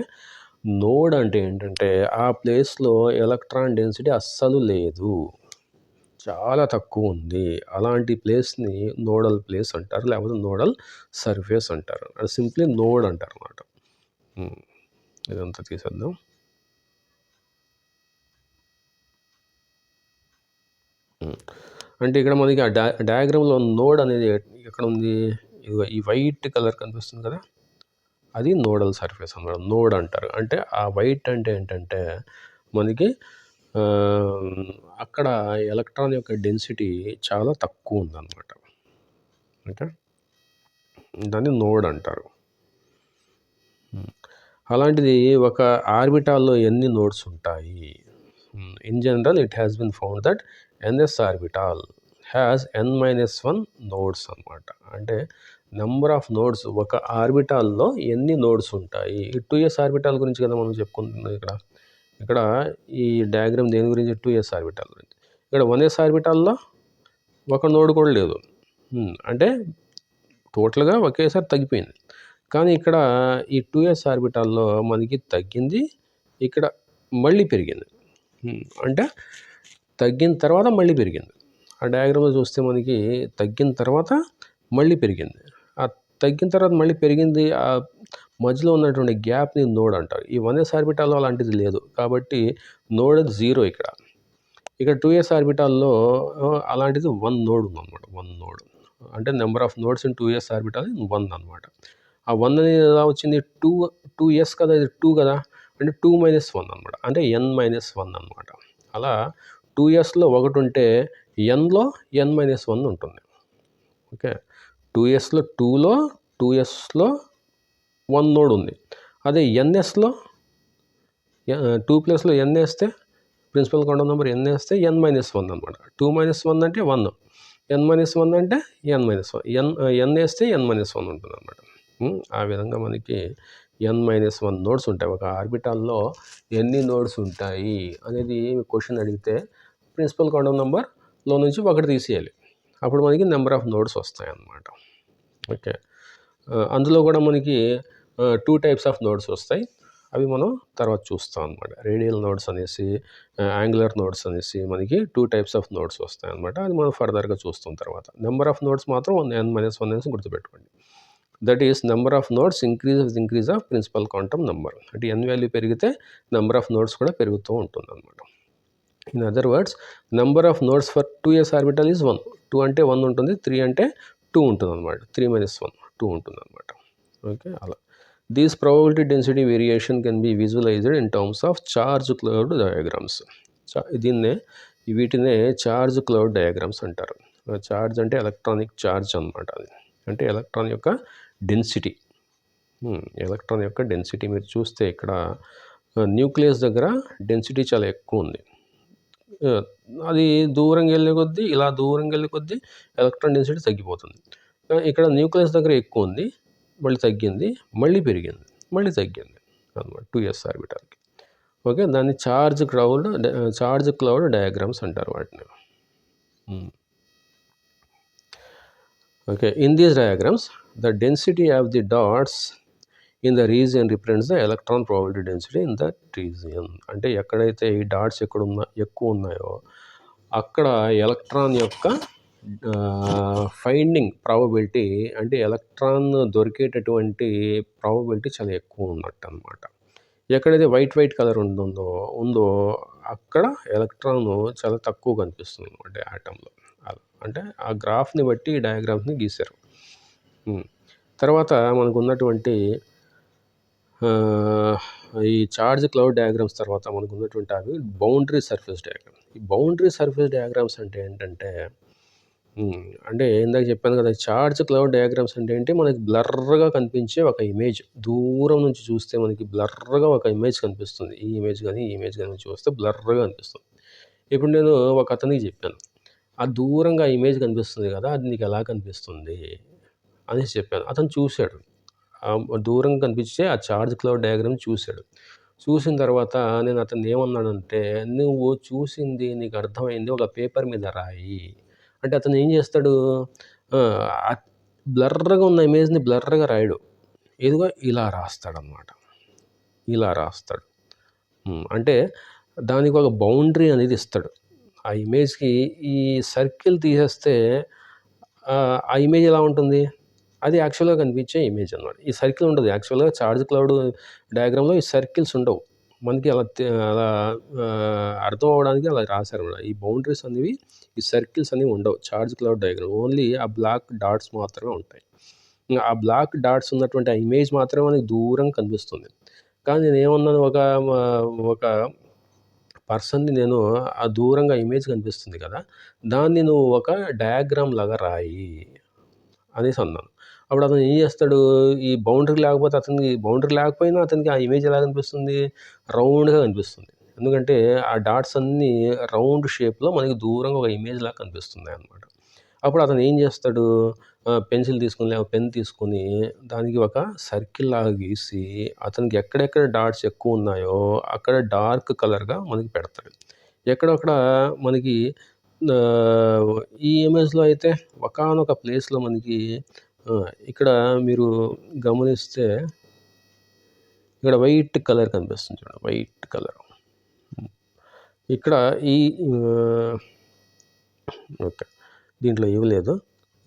నోడ్ అంటే ఏంటంటే ఆ ప్లేస్లో ఎలక్ట్రాన్ డెన్సిటీ అస్సలు లేదు, చాలా తక్కువ ఉంది, అలాంటి ప్లేస్ని నోడల్ ప్లేస్ అంటారు, లేకపోతే నోడల్ సర్ఫేస్ అంటారు. అది సింప్లీ నోడ్ అంటారు అన్నమాట. ఇదంతా తీసేద్దాం. అంటే ఇక్కడ మనకి ఆ డయాగ్రామ్లో నోడ్ అనేది ఎక్కడ ఉంది, ఈ వైట్ కలర్ కనిపిస్తుంది కదా, అది నోడల్ సర్ఫేస్ అన్నమాట, నోడ్ అంటారు. అంటే ఆ వైట్ అంటే ఏంటంటే మనకి అక్కడ ఎలక్ట్రాన్ యొక్క డెన్సిటీ చాలా తక్కువ ఉందన్నమాట. ఓకే, దాన్ని నోడ్ అంటారు. అలాంటిది ఒక ఆర్బిటాల్లో ఎన్ని నోడ్స్ ఉంటాయి, In general, it has been found that ns orbital has n minus 1 nodes అన్నమాట. అంటే నెంబర్ ఆఫ్ నోడ్స్ ఒక ఆర్బిటాల్లో ఎన్ని నోడ్స్ ఉంటాయి. 2s ఆర్బిటాల్ గురించి కదా మనం చెప్పుకుంటున్నాం ఇక్కడ ఈ డయాగ్రామ్ దేని గురించి 2s ఆర్బిటాల్ గురించి. ఇక్కడ 1s ఆర్బిటాల్లో ఒక నోడ్ కూడా లేదు. అంటే టోటల్గా ఒకేసారి తగ్గిపోయింది. కానీ ఇక్కడ ఈ 2s ఆర్బిటాల్లో మనకి తగ్గింది, ఇక్కడ మళ్ళీ పెరిగింది. అంటే తగ్గిన తర్వాత మళ్ళీ పెరిగింది. ఆ డయాగ్రామ్లో చూస్తే మనకి తగ్గిన తర్వాత మళ్ళీ పెరిగింది. ఆ తగ్గిన తర్వాత మళ్ళీ పెరిగింది, ఆ మధ్యలో ఉన్నటువంటి గ్యాప్ని నోడ్ అంటారు. ఈ 1s ఆర్బిటాల్లో అలాంటిది లేదు కాబట్టి నోడ్ 0 ఇక్కడ. 2s ఆర్బిటాల్లో అలాంటిది 1 నోడ్ ఉందన్నమాట. 1 నోడ్ అంటే number of nodes in 2s orbital 1 అనమాట. ఆ 1 అనేది ఎలా వచ్చింది, 2s కదా, ఇది 2 కదా, అంటే 2 - 1 అనమాట. అంటే n - 1 అనమాట. అలా 2sలో ఒకటి ఉంటే nలో n - 1 ఉంటుంది. ఓకే, 2sలో 2sలో 1 నోడ్ ఉంది. అదే nsలో 2 ప్లేస్లో n వేస్తే ప్రిన్సిపల్ క్వాంటం నెంబర్ n వేస్తే n - 1 అనమాట. 2 - 1 అంటే 1, n - 1 అంటే n - 1, n వేస్తే n - 1 ఉంటుంది అనమాట. ఆ విధంగా మనకి n - 1 నోడ్స్ ఉంటాయి. ఒక ఆర్బిటాల్లో ఎన్ని నోడ్స్ ఉంటాయి అనేది క్వశ్చన్ అడిగితే ప్రిన్సిపల్ క్వాంటం నెంబర్లో నుంచి ఒకటి తీసేయాలి. అప్పుడు మనకి నెంబర్ ఆఫ్ నోడ్స్ వస్తాయి అన్నమాట. ఓకే, అందులో కూడా మనకి 2 టైప్స్ ఆఫ్ నోడ్స్ వస్తాయి. అవి మనం తర్వాత చూస్తాం అనమాట. రేడియల్ నోడ్స్ అనేసి, యాంగులర్ నోడ్స్ అనేసి మనకి 2 టైప్స్ ఆఫ్ నోడ్స్ వస్తాయి అనమాట. అది మనం ఫర్దర్గా చూస్తాం తర్వాత. నెంబర్ ఆఫ్ నోడ్స్ మాత్రం n - 1 అనేసి గుర్తుపెట్టుకోండి. That is number of nodes increase with increase of principal quantum number. అంటే n వాల్యూ పెరిగితే నెంబర్ ఆఫ్ నోడ్స్ కూడా పెరుగుతూ ఉంటుంది అనమాట. In other words, number of nodes for 2s orbital is 1. 2 అంటే 1 ఉంటుంది, 3 అంటే 2 ఉంటుంది అనమాట. 3 - 1 2 ఉంటుంది అనమాట. ఓకే, అలా these probability density variation can be visualised in terms of charge cloud diagrams. వీటినే చార్జ్ క్లౌడ్ డయాగ్రామ్స్ అంటారు. చార్జ్ అంటే ఎలక్ట్రానిక్ చార్జ్ అనమాట. అది అంటే ఎలక్ట్రాన్ యొక్క డెన్సిటీ. ఎలక్ట్రాన్ యొక్క డెన్సిటీ మీరు చూస్తే ఇక్కడ న్యూక్లియస్ దగ్గర డెన్సిటీ చాలా ఎక్కువ ఉంది. అది దూరంగా వెళ్ళే కొద్దీ, ఇలా దూరంగా వెళ్ళే కొద్దీ ఎలక్ట్రాన్ డెన్సిటీ తగ్గిపోతుంది. ఇక్కడ న్యూక్లియస్ దగ్గర ఎక్కువ ఉంది, మళ్ళీ తగ్గింది, మళ్ళీ పెరిగింది, మళ్ళీ తగ్గింది అనమాట 2s ఆర్బిటాల్కి. ఓకే, దాన్ని చార్జ్ క్లౌడ్ డయాగ్రామ్స్ అంటారు వాటిని. Okay, in these diagrams the density of the dots in the region represents the electron probability density in that region. అంటే ఎక్కడైతే ఈ డాట్స్ ఎక్కువ ఉన్నాయో అక్కడ ఎలక్ట్రాన్ యొక్క ఫైండింగ్ ప్రాబబిలిటీ, అంటే ఎలక్ట్రాన్ దొరికేటటువంటి ప్రాబబిలిటీ చాలా ఎక్కువ ఉన్నట్టు అనమాట. ఎక్కడైతే వైట్ కలర్ ఉందో అక్కడ ఎలక్ట్రాన్ చాలా తక్కువ కనిపిస్తుంది అనమాట యాటంలో. అంటే ఆ గ్రాఫ్ని బట్టి ఈ డయాగ్రామ్స్ని గీశారు. తర్వాత మనకు ఉన్నటువంటి ఈ చార్జ్ క్లౌడ్ డయాగ్రామ్స్ తర్వాత మనకు ఉన్నటువంటి అవి బౌండరీ సర్ఫేస్ డయాగ్రామ్. ఈ బౌండరీ సర్ఫేస్ డయాగ్రామ్స్ అంటే ఏంటంటే, అంటే ఇందాక చెప్పాను కదా, చార్జ్ క్లౌడ్ డయాగ్రామ్స్ అంటే ఏంటి, మనకి బ్లర్గా కనిపించే ఒక ఇమేజ్. దూరం నుంచి చూస్తే మనకి బ్లర్గా ఒక ఇమేజ్ కనిపిస్తుంది. ఈ ఇమేజ్ కానీ చూస్తే బ్లర్గా కనిపిస్తుంది. ఇప్పుడు నేను ఒక అతనికి చెప్పాను, ఆ దూరంగా ఇమేజ్ కనిపిస్తుంది కదా, అది నీకు ఎలా కనిపిస్తుంది అనేసి చెప్పాను. అతను చూశాడు, దూరంగా కనిపించే ఆ చార్జ్ క్లౌడ్ డయాగ్రామ్ చూశాడు. చూసిన తర్వాత నేను అతన్ని ఏమన్నానంటే, నువ్వు చూసింది నీకు అర్థమైంది ఒక పేపర్ మీద రాయి అంటే, అతను ఏం చేస్తాడు, బ్లర్గా ఉన్న ఇమేజ్ని బ్లర్గా రాయడు, ఏదిగో ఇలా రాస్తాడనమాట. ఇలా రాస్తాడు. అంటే దానికి ఒక బౌండరీ అనేది ఇస్తాడు. ఆ ఇమేజ్కి ఈ సర్కిల్ తీసేస్తే ఆ ఇమేజ్ ఎలా ఉంటుంది, అది యాక్చువల్గా కనిపించే ఇమేజ్ అనమాట. ఈ సర్కిల్ ఉండదు యాక్చువల్గా. చార్జ్ క్లౌడ్ డయాగ్రామ్లో ఈ సర్కిల్స్ ఉండవు మనకి. అలా అర్థం అవ్వడానికి అలా రాశారన్నమాట. ఈ బౌండరీస్ అనేవి, ఈ సర్కిల్స్ అనేవి ఉండవు చార్జ్ క్లౌడ్ డయాగ్రామ్. ఓన్లీ ఆ బ్లాక్ డాట్స్ మాత్రమే ఉంటాయి. ఆ బ్లాక్ డాట్స్ ఉన్నటువంటి ఆ ఇమేజ్ మాత్రమే మనకి దూరం కనిపిస్తుంది. కానీ నేను ఏమన్నాను, ఒక పర్సన్ని నేను ఆ దూరంగా ఇమేజ్ కనిపిస్తుంది కదా, దాన్ని నువ్వు ఒక డయాగ్రామ్ లాగా రాయి అనేసి అన్నాను. అప్పుడు అతను ఏం చేస్తాడు, ఈ బౌండరీ లేకపోయినా అతనికి ఆ ఇమేజ్ ఎలా కనిపిస్తుంది, రౌండ్గా కనిపిస్తుంది. ఎందుకంటే ఆ డాట్స్ అన్నీ రౌండ్ షేప్లో మనకి దూరంగా ఒక ఇమేజ్ లాగా కనిపిస్తున్నాయి అన్నమాట. అప్పుడు అతను ఏం చేస్తాడు, పెన్సిల్ తీసుకొని లేదా పెన్ తీసుకొని దానికి ఒక సర్కిల్ లాగా గీసి అతనికి ఎక్కడెక్కడ డాట్స్ ఎక్కువ ఉన్నాయో అక్కడ డార్క్ కలర్గా మనకి పెడతాడు. ఎక్కడొక్కడ మనకి ఈ ఇమేజ్లో అయితే ఒకానొక ప్లేస్లో మనకి ఇక్కడ మీరు గమనిస్తే ఇక్కడ వైట్ కలర్ కనిపిస్తుంది చూడండి, వైట్ కలర్. ఇక్కడ ఈ ఓకే, దీంట్లో ఇవ్వలేదు.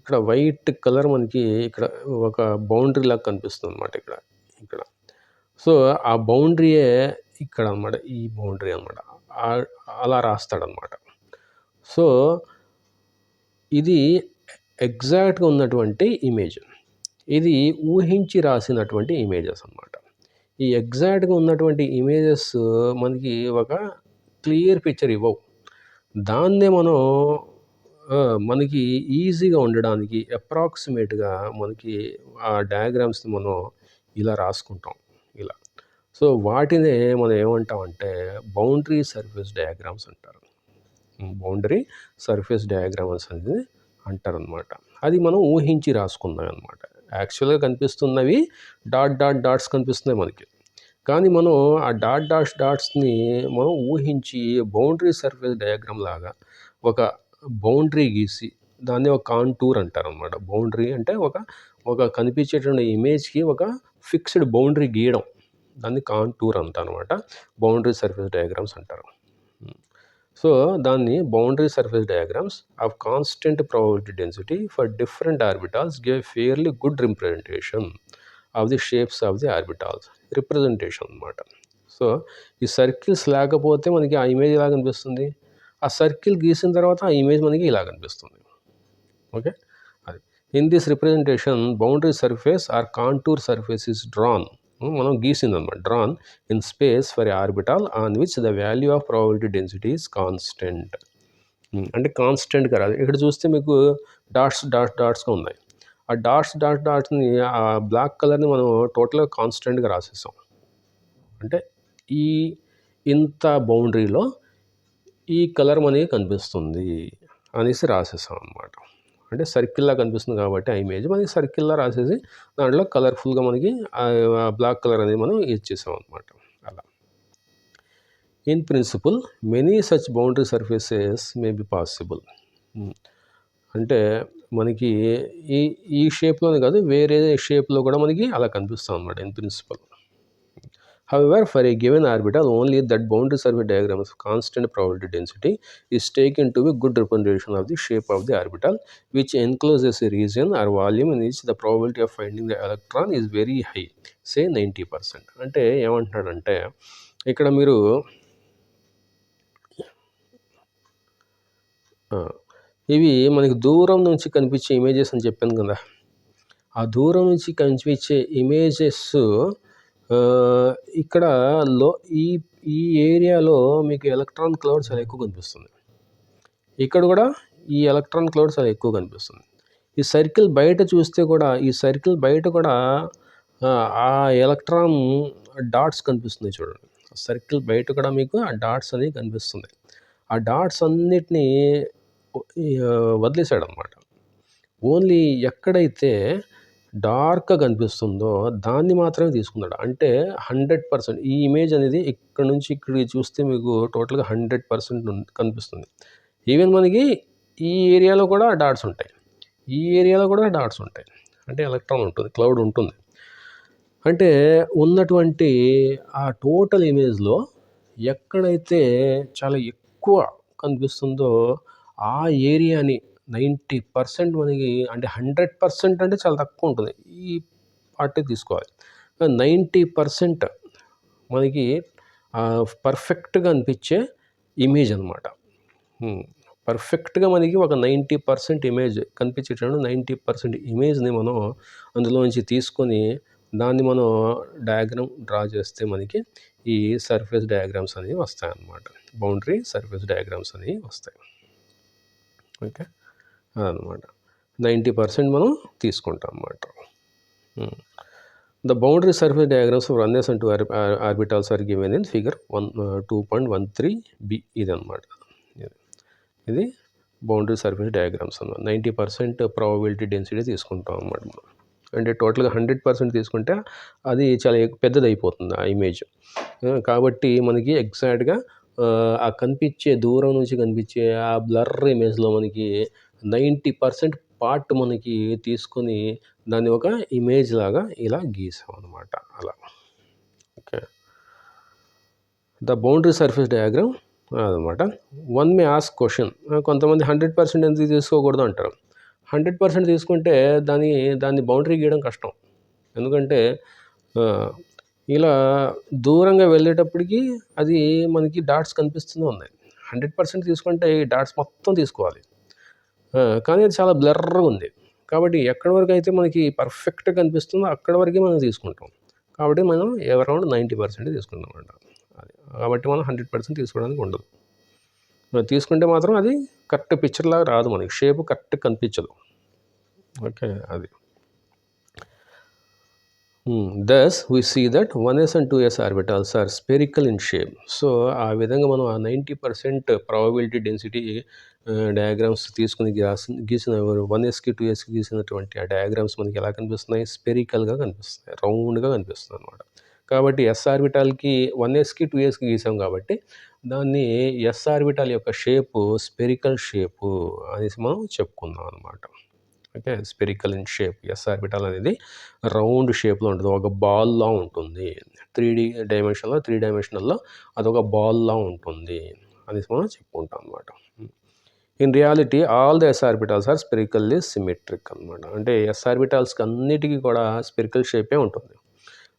ఇక్కడ వైట్ కలర్ మనకి ఇక్కడ ఒక బౌండరీ లాగా కనిపిస్తుంది అనమాట ఇక్కడ ఇక్కడ. సో ఆ బౌండరీయే ఇక్కడ అనమాట, ఈ బౌండరీ అనమాట, అలా రాస్తాడనమాట. సో ఇది ఎగ్జాక్ట్గా ఉన్నటువంటి ఇమేజ్, ఇది ఊహించి రాసినటువంటి ఇమేజెస్ అనమాట. ఈ ఎగ్జాక్ట్గా ఉన్నటువంటి ఇమేజెస్ మనకి ఒక క్లియర్ పిక్చర్ ఇవ్వవు. దాన్నే మనం మనకి ఈజీగా ఉండడానికి అప్రాక్సిమేట్గా మనకి ఆ డయాగ్రామ్స్ని మనం ఇలా రాసుకుంటాం ఇలా. సో వాటినే మనం ఏమంటామంటే బౌండరీ సర్ఫేస్ డయాగ్రామ్స్ అంటారు. బౌండరీ సర్ఫేస్ డయాగ్రామ్స్ అనేది అంటారనమాట. అది మనం ఊహించి రాసుకుందాం అనమాట. యాక్చువల్గా కనిపిస్తున్నవి డాట్స్ కనిపిస్తున్నాయి మనకి, కానీ మనం ఆ డాట్స్ని మనం ఊహించి బౌండరీ సర్ఫేస్ డయాగ్రామ్ లాగా ఒక బౌండరీ గీసి దాన్ని ఒక కాంటూర్ అంటారు అనమాట. బౌండరీ అంటే ఒక కనిపించేటువంటి ఇమేజ్కి ఒక ఫిక్స్డ్ బౌండరీ గీయడం, దాన్ని కాంటూర్ అంటారు అనమాట. బౌండరీ సర్ఫేస్ డయాగ్రామ్స్ అంటారు. సో దాన్ని boundary surface diagrams of constant probability density for different orbitals give fairly good representation of the shapes of the orbitals. Representation అనమాట. సో ఈ సర్కిల్స్ లేకపోతే మనకి ఆ ఇమేజ్ ఎలా కనిపిస్తుంది, ఆ సర్కిల్ గీసిన తర్వాత ఆ ఇమేజ్ మనకి ఇలా కనిపిస్తుంది. ఓకే, అది in this representation boundary surface or contour surface is drawn, మనం గీసిందనమాట, drawn in space for orbital on which the value of probability density is constant. అంటే కాన్స్టెంట్గా రాదు. ఇక్కడ చూస్తే మీకు డాట్స్గా ఉన్నాయి. ఆ డాట్స్ని ఆ బ్లాక్ కలర్ని మనం టోటల్గా కాన్స్టెంట్గా రాసేసాం. అంటే ఇంత బౌండరీలో ఈ కలర్ మనకి కనిపిస్తుంది అనేసి రాసేసాం అన్నమాట. అంటే సర్కిల్లా కనిపిస్తుంది కాబట్టి ఆ ఇమేజ్ మనకి సర్కిల్లా రాసేసి దాంట్లో కలర్ఫుల్గా మనకి బ్లాక్ కలర్ అనేది మనం ఇచ్చేసాం అనమాట. అలా in principle many such boundary surfaces may be possible. అంటే మనకి ఈ షేప్లోనే కాదు, వేరే షేప్లో కూడా మనకి అలా కనిపిస్తాం అనమాట in principle. However, for a given orbital, only that boundary surface diagram of constant probability density is taken to be good representation of the shape of the orbital, which encloses a region or volume in which the probability of finding the electron is very high, say 90%. అంటే ఏమంటున్నాడంటే ఇక్కడ మీరు ఇవి మనకి దూరం నుంచి కనిపించే images అని చెప్పాను కదా, ఆ దూరం నుంచి కనిపించే ఇమేజెస్ ఇక్కడ ఈ ఏరియాలో మీకు ఎలక్ట్రాన్ క్లౌడ్ చాలా ఎక్కువ కనిపిస్తుంది. ఇక్కడ కూడా ఈ ఎలక్ట్రాన్ క్లౌడ్ చాలా ఎక్కువ కనిపిస్తుంది. ఈ సర్కిల్ బయట చూస్తే కూడా ఆ ఎలక్ట్రాన్ డాట్స్ కనిపిస్తున్నాయి చూడండి. సర్కిల్ బయట కూడా మీకు ఆ డాట్స్ అనేవి కనిపిస్తుంది. ఆ డాట్స్ అన్నిటినీ వదిలేశాడు అనమాట. ఓన్లీ ఎక్కడైతే డార్క్గా కనిపిస్తుందో దాన్ని మాత్రమే తీసుకున్నాడు. అంటే 100% ఈ ఇమేజ్ అనేది ఇక్కడ నుంచి ఇక్కడికి చూస్తే మీకు టోటల్గా 100% కనిపిస్తుంది. ఈవెన్ మనకి ఈ ఏరియాలో కూడా డాట్స్ ఉంటాయి, అంటే ఎలక్ట్రాన్ ఉంటుంది, క్లౌడ్ ఉంటుంది. అంటే ఉన్నటువంటి ఆ టోటల్ ఇమేజ్లో ఎక్కడైతే చాలా ఎక్కువ కనిపిస్తుందో ఆ ఏరియాని 90% మనకి, అంటే 100% అంటే చాలా తక్కువ ఉంటుంది, ఈ పార్టీ తీసుకోవాలి. 90% మనకి పర్ఫెక్ట్గా అనిపించే ఇమేజ్ అనమాట. పర్ఫెక్ట్గా మనకి ఒక 90% ఇమేజ్ కనిపించేటప్పుడు 90% ఇమేజ్ని మనం అందులోంచి తీసుకొని దాన్ని మనం డయాగ్రామ్ డ్రా చేస్తే మనకి ఈ సర్ఫేస్ డయాగ్రామ్స్ అనేవి వస్తాయి అన్నమాట. బౌండరీ సర్ఫేస్ డయాగ్రామ్స్ అనేవి వస్తాయి. ఓకే, అదనమాట 90% మనం తీసుకుంటాం అన్నమాట. The boundary surface diagrams for 1s and 2 orbitals are given in figure 2.13b ఇది అనమాట. ఇది బౌండరీ సర్ఫేస్ డయాగ్రామ్స్ అన్నమాట. 90% ప్రాబబిలిటీ డెన్సిటీ తీసుకుంటాం అన్నమాట మనం. అంటే టోటల్గా 100% తీసుకుంటే అది చాలా పెద్దది అయిపోతుంది ఆ ఇమేజ్. కాబట్టి మనకి ఎగ్జాక్ట్గా ఆ కనిపించే దూరం నుంచి కనిపించే ఆ బ్లర్ ఇమేజ్లో మనకి 90% పార్ట్ మనకి తీసుకొని దాన్ని ఒక ఇమేజ్ లాగా ఇలా గీసాం అనమాట. అలా okay. The boundary surface diagram అదనమాట. వన్ మే ఆస్క్ క్వశ్చన్, కొంతమంది 100% ఎందుకు తీసుకోకూడదు అంటారు. 100% తీసుకుంటే దాన్ని బౌండరీ గీయడం కష్టం. ఎందుకంటే ఇలా దూరంగా వెళ్ళేటప్పటికి అది మనకి డాట్స్ కనిపిస్తూనే ఉన్నాయి. 100% తీసుకుంటే ఈ డాట్స్ మొత్తం తీసుకోవాలి. కానీ అది చాలా బ్లర్గా ఉంది. కాబట్టి ఎక్కడి వరకు అయితే మనకి పర్ఫెక్ట్గా కనిపిస్తుందో అక్కడి వరకే మనం తీసుకుంటాం. కాబట్టి మనం అరౌండ్ 90% తీసుకుంటాం అన్నమాట. అది కాబట్టి మనం 100% తీసుకోవడానికి ఉండదు. తీసుకుంటే మాత్రం అది కరెక్ట్ పిక్చర్ లాగా రాదు, మనకి షేప్ కరెక్ట్ కనిపించదు. ఓకే. అది thus we see that 1s and 2s orbitals are spherical in shape. So ఆ విధంగా మనం ఆ 90% ప్రాబబిలిటీ డెన్సిటీ డయాగ్రామ్స్ తీసుకుని గీసిన 1sకి 2sకి గీసినటువంటి ఆ డయాగ్రామ్స్ మనకి ఎలా కనిపిస్తున్నాయి? స్పెరికల్గా కనిపిస్తున్నాయి, రౌండ్గా కనిపిస్తుంది అనమాట. కాబట్టి ఎస్ ఆర్బిటాల్కి 1sకి 2sకి గీసాం కాబట్టి దాన్ని ఎస్ ఆర్బిటాల్ యొక్క షేపు స్పెరికల్ షేపు అనేసి మనం చెప్పుకుందాం అనమాట. Okay. Spherical in shape. S orbital అనేది రౌండ్ షేప్లో ఉంటుంది, ఒక బాల్లా ఉంటుంది. 3D డైమెన్షనల్లో అదొక బాల్లా ఉంటుంది అనేసి మనం చెప్పుకుంటాం అనమాట. In reality all the S orbitals are spherically symmetric అనమాట. అంటే ఎస్ ఆర్బిటాల్స్కి అన్నిటికీ కూడా స్పెరికల్ షేపే ఉంటుంది.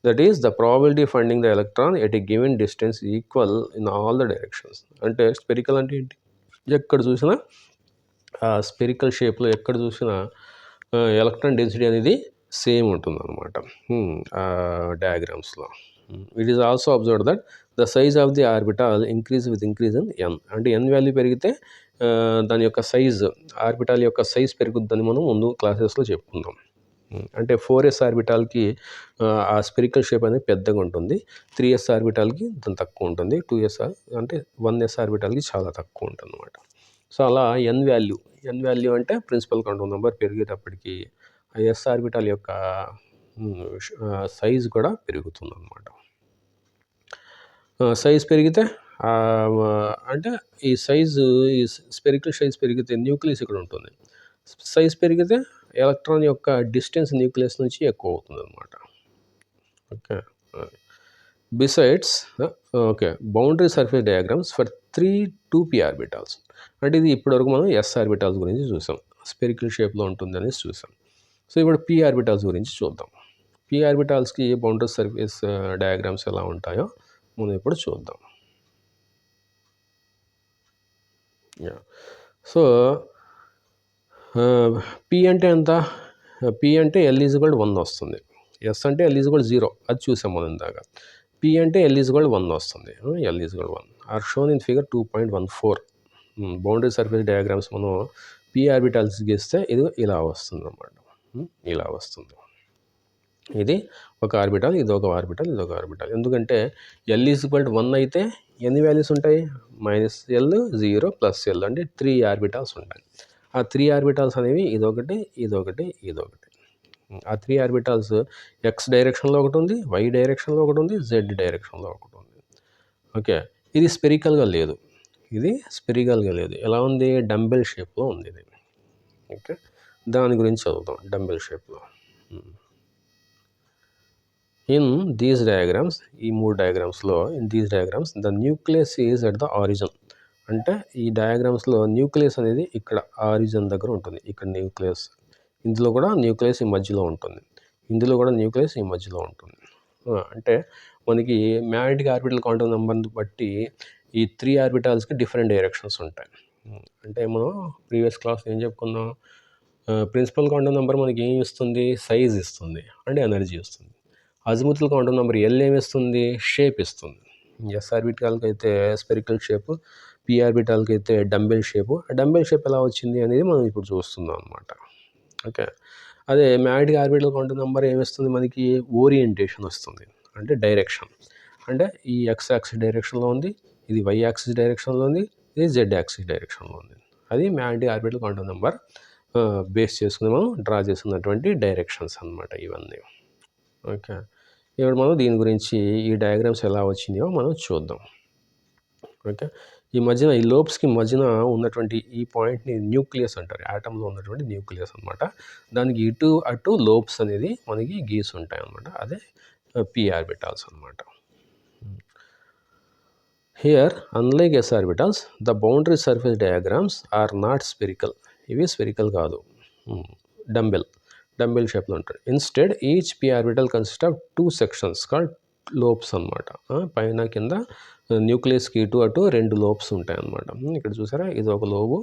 That is the probability finding the electron at a given distance equal in all the directions. అంటే స్పెరికల్ అంటే ఏంటి? ఎక్కడ చూసినా స్పెరికల్ షేప్లో ఎక్కడ చూసినా ఎలక్ట్రాన్ డెన్సిటీ అనేది సేమ్ ఉంటుంది అనమాట డయాగ్రామ్స్లో. It is also observe that the size of the orbital increase with increase in n. అంటే ఎన్ వాల్యూ పెరిగితే దాని యొక్క సైజ్, ఆర్బిటాల్ యొక్క సైజ్ పెరుగుద్దని మనం ముందు క్లాసెస్లో చెప్పుకుందాం. అంటే 4s ఆర్బిటాల్కి ఆ స్పెరికల్ షేప్ అనేది పెద్దగా ఉంటుంది, 3s ఆర్బిటాల్కి దాని తక్కువ ఉంటుంది, 2s అంటే 1s ఆర్బిటాల్కి చాలా తక్కువ ఉంటుంది అనమాట. సో అలా ఎన్ వాల్యూ అంటే ప్రిన్సిపల్ క్వాంటం నెంబర్ పెరిగేటప్పటికి ఆ ఎస్ ఆర్బిటాల్ యొక్క సైజ్ కూడా పెరుగుతుంది అనమాట. సైజ్ పెరిగితే అంటే ఈ స్పెరికల్ సైజ్ పెరిగితే న్యూక్లియస్ ఇక్కడ ఉంటుంది. సైజ్ పెరిగితే ఎలక్ట్రాన్ యొక్క డిస్టెన్స్ న్యూక్లియస్ నుంచి ఎక్కువ అవుతుంది అనమాట. Okay. Besides okay boundary surface diagrams for 3 2p orbitals. అంటే ఇది ఇప్పటివరకు మనం ఎస్ ఆర్బిటాల్స్ గురించి చూసాం, స్పెరికల్ షేప్లో ఉంటుంది అనేసి చూసాం. సో ఇప్పుడు పి ఆర్బిటాల్స్ గురించి చూద్దాం. పి ఆర్బిటాల్స్కి బౌండరీ సర్ఫేస్ డయాగ్రామ్స్ ఎలా ఉంటాయో మనం ఇప్పుడు చూద్దాం. సో పి అంటే ఎంత? పి అంటే L = 1 వస్తుంది. ఎస్ అంటే L = 0, అది చూసాం మనం ఇందాక. పి అంటే L = 1 వస్తుంది. L = 1 are shown in figure 2.14. Boundary surface diagrams మనం పి ఆర్బిటాల్స్ గీస్తే ఇది ఇలా వస్తుంది అన్నమాట. ఇలా వస్తుంది. ఇది ఒక ఆర్బిటాల్, ఇది ఒక ఆర్బిటాల్, ఇది ఒక ఆర్బిటాల్. ఎందుకంటే L = 1 అయితే ఎన్ని వాల్యూస్ ఉంటాయి? -L, 0, +L అంటే 3 ఆర్బిటాల్స్ ఉంటాయి. ఆ 3 ఆర్బిటాల్స్ అనేవి ఇదొకటి, ఇదొకటి, ఇదొకటి. ఆ 3 ఆర్బిటాల్స్ X డైరెక్షన్లో ఒకటి ఉంది, Y డైరెక్షన్లో ఒకటి ఉంది, Z డైరెక్షన్లో ఒకటి ఉంది. ఓకే. ఇది స్పెరికల్గా లేదు, ఎలా ఉంది? డంబెల్ షేప్లో ఉంది ఇది. ఓకే. దాని గురించి చదువుతాం డంబెల్ షేప్లో. ఇన్ దీస్ డయాగ్రామ్స్, ఈ 3 డయాగ్రామ్స్లో the nucleus is at the origin. అంటే ఈ డయాగ్రామ్స్లో న్యూక్లియస్ అనేది ఇక్కడ ఆరిజిన్ దగ్గర ఉంటుంది. ఇక్కడ న్యూక్లియస్, ఇందులో కూడా న్యూక్లియస్ ఈ మధ్యలో ఉంటుంది, ఇందులో కూడా న్యూక్లియస్ ఈ మధ్యలో ఉంటుంది. అంటే మనకి మ్యాగ్నెటిక్ ఆర్బిటల్ క్వాంటం నెంబర్ని బట్టి ఈ 3 ఆర్బిటాల్స్కి డిఫరెంట్ డైరెక్షన్స్ ఉంటాయి. అంటే మనం ప్రీవియస్ క్లాస్ ఏం చెప్పుకున్నాం? ప్రిన్సిపల్ క్వాంటం నెంబర్ మనకి ఏమి ఇస్తుంది? సైజ్ ఇస్తుంది, అంటే ఎనర్జీ ఇస్తుంది. అజిముతల్ క్వాంటం నెంబర్ L ఏమి ఇస్తుంది? షేప్ ఇస్తుంది. ఎస్ ఆర్బిటాల్కి అయితే స్పెరికల్ షేపు, పి ఆర్బిటాల్కి అయితే డంబెల్ షేపు. ఆ డంబెల్ షేప్ ఎలా వచ్చింది అనేది మనం ఇప్పుడు చూస్తున్నాం అనమాట. ఓకే. అదే మ్యాగ్నెటిక్ ఆర్బిటల్ క్వాంటం నెంబర్ ఏమిస్తుంది మనకి? ఓరియంటేషన్ వస్తుంది. అంటే డైరెక్షన్. అంటే ఈ ఎక్స్ యాక్సిస్ డైరెక్షన్‌లో ఉంది. ఇది వై యాక్సిస్ డైరెక్షన్‌లో ఉంది. ఇది జెడ్ యాక్సిస్ డైరెక్షన్‌లో ఉంది. అది magnetic orbital quantum number base చేసుకొని మనం డ్రా చేసుకున్నటువంటి డైరెక్షన్స్ అన్నమాట ఇవన్నీ. ఓకే. ఇప్పుడు మనం దీని గురించి ఈ డయాగ్రామ్స్ ఎలా వచ్చినాయో మనం చూద్దాం. ఓకే. ఈ మధ్యన ఈ లోబ్స్‌కి మధ్యన ఉన్నటువంటి ఈ పాయింట్‌ని న్యూక్లియస్ అంటారు. యాటమ్‌లో ఉన్నటువంటి న్యూక్లియస్ అనమాట. దానికి ఇటు అటు లోబ్స్ అనేది మనకి గీసుంటాయన్నమాట. అదే పీ ఆర్బిటాల్స్ అనమాట. Here unlike S orbitals the boundary surface diagrams are not spherical. ఇవి స్పెరికల్ కాదు, డంబెల్ షేప్లో ఉంటాయి. Instead each P orbital consist of 2 sections called lobes అనమాట. పైన కింద న్యూక్లియస్కి ఇటు అటు 2 లోబ్స్ ఉంటాయి అన్నమాట. ఇక్కడ చూసారా, ఇది ఒక లోబు,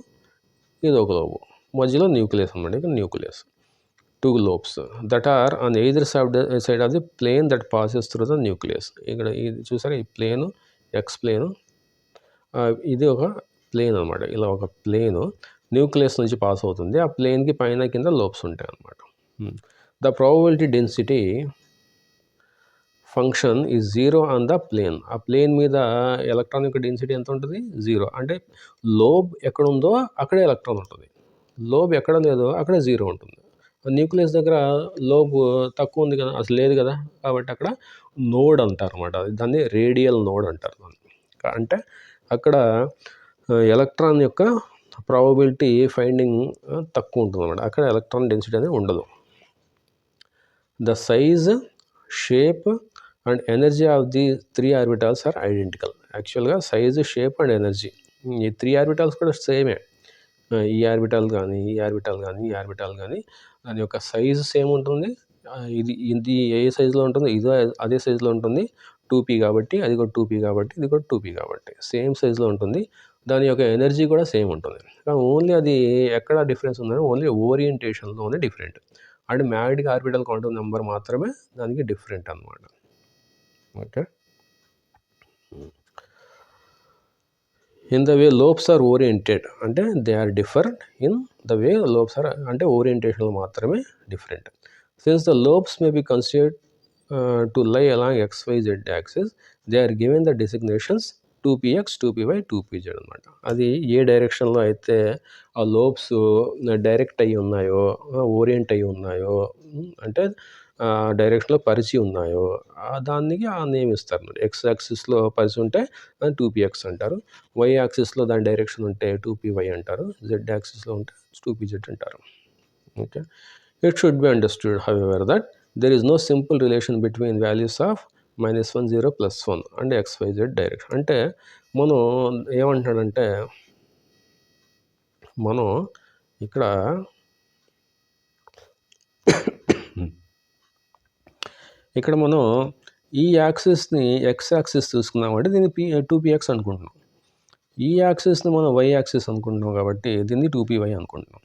ఇది ఒక లోబు, మధ్యలో న్యూక్లియస్ అనమాట. ఇక్కడ nucleus 2 lobes that are on either side of the plane that passes through the nucleus. ఇక్కడ ఇది చూసారా, ఈ ప్లేను ఎక్స్ ప్లేను, ఇది ఒక ప్లేన్ అనమాట. ఇలా ఒక ప్లేను న్యూక్లియస్ నుంచి పాస్ అవుతుంది. ఆ ప్లేన్కి పైన కింద లోబ్స్ ఉంటాయి అన్నమాట. ద ప్రాబబిలిటీ డెన్సిటీ ఫంక్షన్ ఈ 0 ఆన్ ద ప్లేన్. ఆ ప్లేన్ మీద ఎలక్ట్రాన్ యొక్క డెన్సిటీ ఎంత ఉంటుంది? 0. అంటే లోబ్ ఎక్కడ ఉందో అక్కడే ఎలక్ట్రాన్ ఉంటుంది. లోబ్ ఎక్కడ లేదో అక్కడ 0 ఉంటుంది. న్యూక్లియస్ దగ్గర లోబ్ తక్కువ ఉంది కదా, అసలు లేదు కదా, కాబట్టి అక్కడ నోడ్ అంటారు అనమాట. దాన్ని రేడియల్ నోడ్ అంటారు. అంటే అక్కడ ఎలక్ట్రాన్ యొక్క ప్రాబబిలిటీ ఫైండింగ్ తక్కువ ఉంటుంది అనమాట. అక్కడ ఎలక్ట్రాన్ డెన్సిటీ అనేది ఉండదు. The size, shape and energy of the 3 orbitals are identical. యాక్చువల్గా సైజు, షేప్ అండ్ ఎనర్జీ ఈ 3 ఆర్బిటాల్స్ కూడా సేమే. ఈ ఆర్బిటాల్ కానీ, ఈ ఆర్బిటాల్ కానీ, ఈ ఆర్బిటాల్ కానీ దాని యొక్క సైజు సేమ్ ఉంటుంది. ఇది ఇది ఏ సైజులో ఉంటుందో ఇది అదే సైజులో ఉంటుంది. 2p కాబట్టి, అది కూడా 2p కాబట్టి, ఇది కూడా 2p కాబట్టి సేమ్ సైజులో ఉంటుంది. దాని యొక్క ఎనర్జీ కూడా సేమ్ ఉంటుంది. కానీ ఓన్లీ అది ఎక్కడ డిఫరెన్స్ ఉందని ఓన్లీ ఓరియంటేషన్లోనే డిఫరెంట్. అంటే మ్యాగ్నెటిక్ ఆర్బిటల్ క్వాంటం నెంబర్ మాత్రమే దానికి డిఫరెంట్ అన్నమాట. Okay. In the way lobes are oriented, అంటే they are different in the way lobes are, అంటే ఓరియంటేషన్లో మాత్రమే different. Since the lobes may be considered to lie along XYZ axis, they are given the designations 2px, 2py, 2pz అనమాట. అది ఏ డైరెక్షన్లో అయితే ఆ lobes direct అయ్యి ఉన్నాయో, ఓరియంట్ అయ్యి ఉన్నాయో, అంటే డైరెక్షన్లో పరిచి ఉన్నాయో దానికి ఆ నేమ్ ఇస్తారు. ఎక్స్ యాక్సిస్లో పరిచి ఉంటే దాన్ని 2px అంటారు. వై యాక్సిస్లో దాని డైరెక్షన్ ఉంటే 2py అంటారు. జెడ్ యాక్సిస్లో ఉంటే 2pz అంటారు. Okay. It should be understood however that there is no simple relation between values of -1, 0, +1 and XYZ direction. అంటే మనం ఏమంటాడంటే, మనం ఇక్కడ మనం ఈ యాక్సిస్ని ఎక్స్ యాక్సిస్ చూసుకున్నామంటే దీన్ని 2px అనుకుంటున్నాం. ఈ యాక్సిస్ని మనం వై యాక్సిస్ అనుకుంటున్నాం కాబట్టి దీన్ని 2py అనుకుంటున్నాం.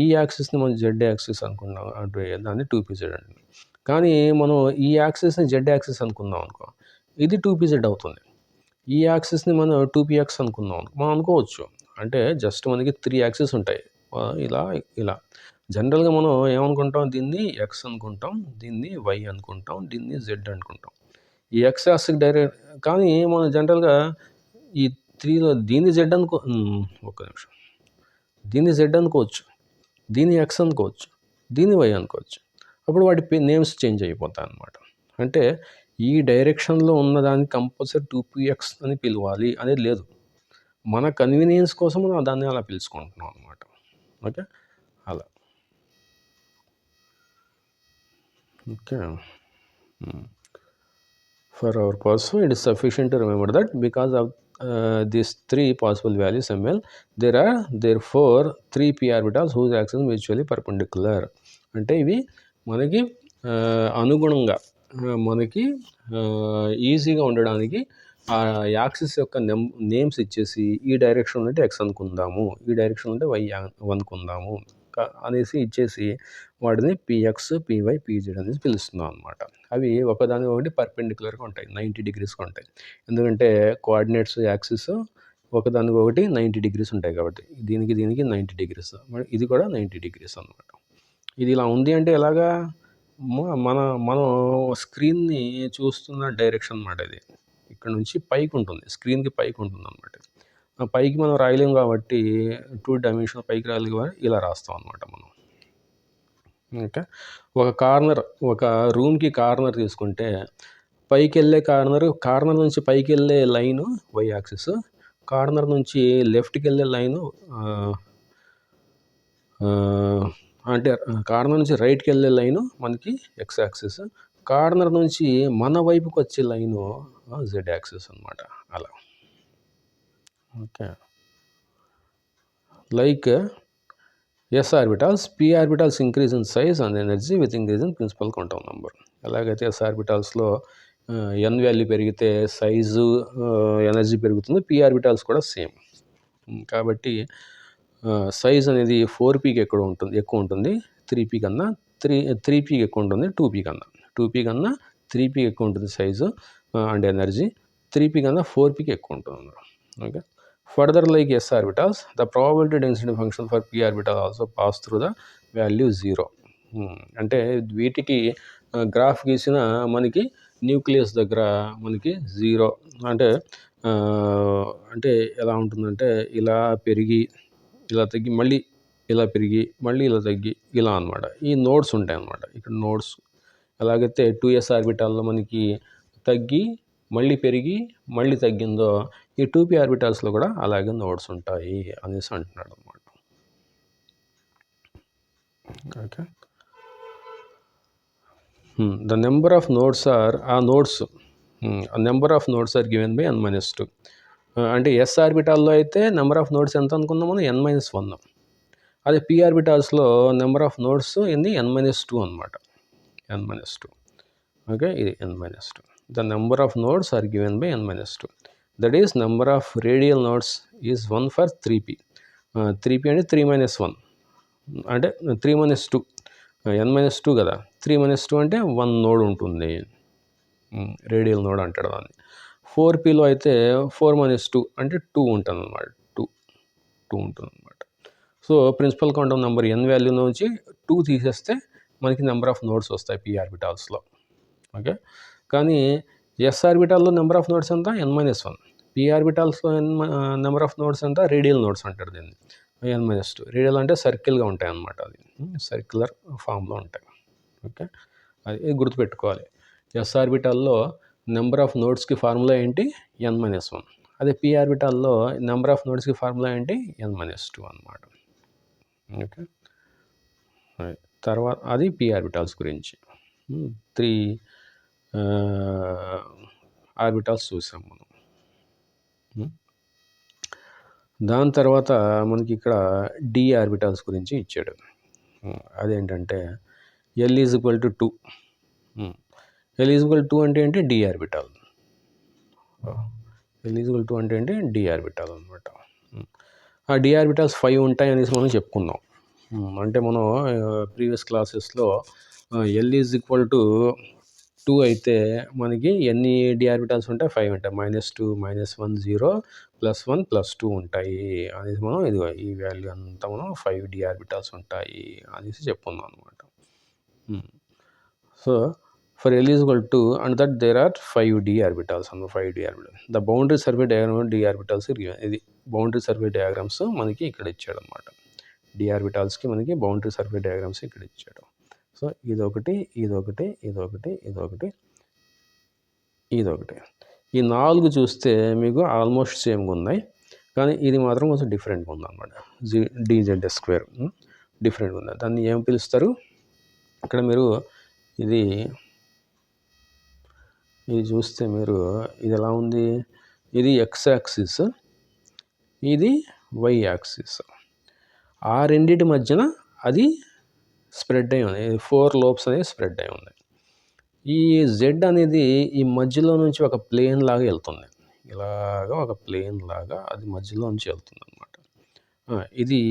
ఈ యాక్సిస్ని మనం జెడ్ యాక్సిస్ అనుకుంటున్నాం అంటే దాన్ని 2pz అంటున్నాం. కానీ మనం ఈ యాక్సిస్ని జెడ్ యాక్సిస్ అనుకుందాం అనుకో, ఇది 2pz అవుతుంది. ఈ యాక్సిస్ని మనం 2px అనుకుందాం మనం అనుకోవచ్చు. అంటే జస్ట్ మనకి 3 యాక్సిస్ ఉంటాయి, ఇలా ఇలా. జనరల్గా మనం ఏమనుకుంటాం, దీన్ని ఎక్స్ అనుకుంటాం, దీన్ని వై అనుకుంటాం, దీన్ని జెడ్ అనుకుంటాం. ఈ ఎక్స్ యాక్సిస్ డైరెక్ట్, కానీ మనం జనరల్గా ఈ 3లో దీన్ని జెడ్ ఒక్క నిమిషం, దీన్ని జెడ్ అనుకోవచ్చు, దీన్ని ఎక్స్ అనుకోవచ్చు, దీన్ని వై అనుకోవచ్చు. అప్పుడు వాటి నేమ్స్ చేంజ్ అయిపోతాయి అన్నమాట. అంటే ఈ డైరెక్షన్లో ఉన్నదాన్ని కంపల్సరీ 2px అని పిలవాలి అనేది లేదు. మన కన్వీనియన్స్ కోసం మనం దాన్ని అలా పిలుచుకుంటున్నాం అనమాట. ఓకే, అలా. Okay. For our person, it is sufficient to remember that because of these 3 possible values ml, there are therefore 3 p orbitals whose axes mutually perpendicular. అంటే ఇవి మనకి అనుగుణంగా మనకి ఈజీగా ఉండడానికి ఆ యాక్సిస్ యొక్క నేమ్స్ ఇచ్చేసి ఈ డైరెక్షన్ ఉంటే ఎక్స్ అనుకుందాము, ఈ డైరెక్షన్ ఉంటే వై అనుకుందాము అనేసి ఇచ్చేసి వాటిని పిఎక్స్, పివై, పిజెడ్ అనేసి పిలుస్తున్నాం అనమాట. అవి ఒకదాని ఒకటి పర్పెండిక్యులర్గా ఉంటాయి, 90 డిగ్రీస్గా ఉంటాయి. ఎందుకంటే కోఆర్డినేట్స్ యాక్సిస్ ఒకదానికి ఒకటి 90 డిగ్రీస్ ఉంటాయి కాబట్టి దీనికి 90 డిగ్రీస్, ఇది కూడా 90 డిగ్రీస్ అనమాట. ఇది ఇలా ఉంది అంటే ఎలాగా? మనం స్క్రీన్‌ని చూస్తున్న డైరెక్షన్ అనమాట ఇది. ఇక్కడ నుంచి పైకి ఉంటుంది. స్క్రీన్‌కి పైకి ఉంటుందనమాట. ఆ పైకి మనం రాయలేము కాబట్టి 2 డైమెన్షన్ పైకి రాయలేము కాబట్టి ఇలా రాస్తాం అనమాట మనం. ఓకే. ఒక రూమ్‌కి కార్నర్ తీసుకుంటే పైకెళ్ళే కార్నర్ నుంచి పైకెళ్ళే లైను వై యాక్సిస్, కార్నర్ నుంచి లెఫ్ట్‌కెళ్ళే లైను అంటే కార్నర్ నుంచి రైట్‌కెళ్ళే లైను మనకి ఎక్స్ యాక్సిస్, కార్నర్ నుంచి మన వైపుకి వచ్చే లైను జెడ్ యాక్సిస్ అనమాట. అలా. Okay. Like S orbitals, P orbitals increase in size and energy with increase in principal quantum number. ఎలాగైతే ఎస్ ఆర్బిటాల్స్లో ఎన్ వాల్యూ పెరిగితే సైజు ఎనర్జీ పెరుగుతుంది, పీ ఆర్బిటాల్స్ కూడా సేమ్. కాబట్టి సైజ్ అనేది 4pకి ఎక్కువ ఉంటుంది 3p కన్నా, 3pకి ఎక్కువ ఉంటుంది 2p కన్నా, 2p కన్నా 3p ఎక్కువ ఉంటుంది సైజు అండ్ ఎనర్జీ, 3p కన్నా 4pకి ఎక్కువ ఉంటుంది. Okay. Further, like s orbitals, the probability density function for p orbital also pass through the value 0. అంటే వీటికి గ్రాఫ్ గీసిన మనకి న్యూక్లియస్ దగ్గర మనకి 0 అంటే అంటే ఎలా ఉంటుందంటే ఇలా పెరిగి ఇలా తగ్గి మళ్ళీ ఇలా పెరిగి మళ్ళీ ఇలా తగ్గి ఇలా అనమాట. ఈ నోడ్స్ ఉంటాయి అన్నమాట. ఇక్కడ నోడ్స్ ఎలాగైతే 2s ఆర్బిటాల్లో మనకి తగ్గి మళ్ళీ పెరిగి మళ్ళీ తగ్గిందో ఈ 2p ఆర్బిటాల్స్లో కూడా అలాగే నోడ్స్ ఉంటాయి అనేసి అంటున్నాడు అనమాట. Okay. The number of nodes are number of nodes are given by n-2. అంటే ఎస్ ఆర్బిటాల్లో అయితే నెంబర్ ఆఫ్ నోడ్స్ ఎంత అనుకున్నాము? n-1. అదే పీ ఆర్బిటాల్స్లో నెంబర్ ఆఫ్ నోడ్స్ ఎన్ని? n-2 అనమాట. n-2. ఓకే. ఇది n-2. The number of nodes are given by n-2. That is, number of radial nodes is 1 for 3p. 3p అంటే 3 - 1 అంటే 3 - 2 n-2 కదా, 3 - 2 అంటే 1 నోడ్ ఉంటుంది, రేడియల్ నోడ్ అంటాడు దాన్ని. 4pలో అయితే 4 - 2 అంటే 2 ఉంటుంది అనమాట. 2 ఉంటుంది అనమాట. So principal quantum number n value నుంచి 2 తీసేస్తే మనకి నెంబర్ ఆఫ్ నోడ్స్ వస్తాయి పీ ఆర్బిటాల్స్లో. ఓకే. కానీ ఎస్ ఆర్బిటాల్లో నెంబర్ ఆఫ్ నోడ్స్ ఎంత? n-1. పీ ఆర్బిటాల్స్లో నెంబర్ ఆఫ్ నోడ్స్ ఎంత? రేడియల్ నోడ్స్ అంటారు దీన్ని. n-2. రేడియల్ అంటే సర్కిల్గా ఉంటాయి అన్నమాట, అది సర్క్యులర్ ఫామ్లో ఉంటాయి. ఓకే. అది గుర్తుపెట్టుకోవాలి. ఎస్ ఆర్బిటాల్లో నెంబర్ ఆఫ్ నోడ్స్కి ఫార్ములా ఏంటి? n-1. అదే పీ ఆర్బిటాల్లో నెంబర్ ఆఫ్ నోడ్స్కి ఫార్ములా ఏంటి? n-2 అన్నమాట. ఓకే. తర్వాత అది పీ ఆర్బిటాల్స్ గురించి 3 ఆర్బిటాల్స్ చూసాం మనం. దాని తర్వాత మనకి ఇక్కడ డి ఆర్బిటాల్స్ గురించి ఇచ్చాడు. అదేంటంటే L = 2. L = 2 అంటే ఏంటి? D orbital. L = 2 అంటే ఏంటి? డి ఆర్బిటాల్ అనమాట. ఆ డి ఆర్బిటాల్స్ 5 ఉంటాయి అనేసి మనం చెప్పుకున్నాం. అంటే మనం ప్రీవియస్ క్లాసెస్లో L = 2 అయితే మనకి ఎన్ని డి ఆర్బిటాల్స్ ఉంటాయి? 5 ఉంటాయి. -2, -1, 0, +1, +2 ఉంటాయి అనేసి మనం ఇది ఈ వాల్యూ అంతా మనం 5 డి ఆర్బిటాల్స్ ఉంటాయి అనేసి చెప్పుకున్నాం అనమాట. So for L = 2 and that there are 5 d orbitals. 5 d orbitals. The boundary survey diagram of d orbitals ఇది బౌండరీ సర్వే డయాగ్రామ్స్ మనకి ఇక్కడ ఇచ్చాడు అనమాట. డి ఆర్బిటాల్స్కి మనకి బౌండరీ సర్వే డయాగ్రామ్స్ ఇక్కడ ఇచ్చాడు. సో ఇదొకటి, ఇదొకటి, ఇదొకటి, ఇదొకటి, ఇదొకటి. ఈ 4 చూస్తే మీకు ఆల్మోస్ట్ సేమ్గా ఉన్నాయి, కానీ ఇది మాత్రం కొంచెం డిఫరెంట్గా ఉందన్నమాట. dz² డిఫరెంట్గా ఉంది. దాన్ని ఏం పిలుస్తారు? ఇక్కడ మీరు ఇది చూస్తే మీరు ఇది ఎలా ఉంది? ఇది ఎక్స్ యాక్సిస్, ఇది వై యాక్సిస్. ఆ రెండింటి మధ్యన అది స్ప్రెడ్ అయి ఉంది. 4 లోబ్స్ అనేవి స్ప్రెడ్ అయి ఉన్నాయి. ఈ జెడ్ అనేది ఈ మధ్యలో నుంచి ఒక ప్లేన్ లాగా వెళ్తుంది. ఇలాగా ఒక ప్లేన్ లాగా అది మధ్యలో నుంచి వెళ్తుంది అనమాట. ఇది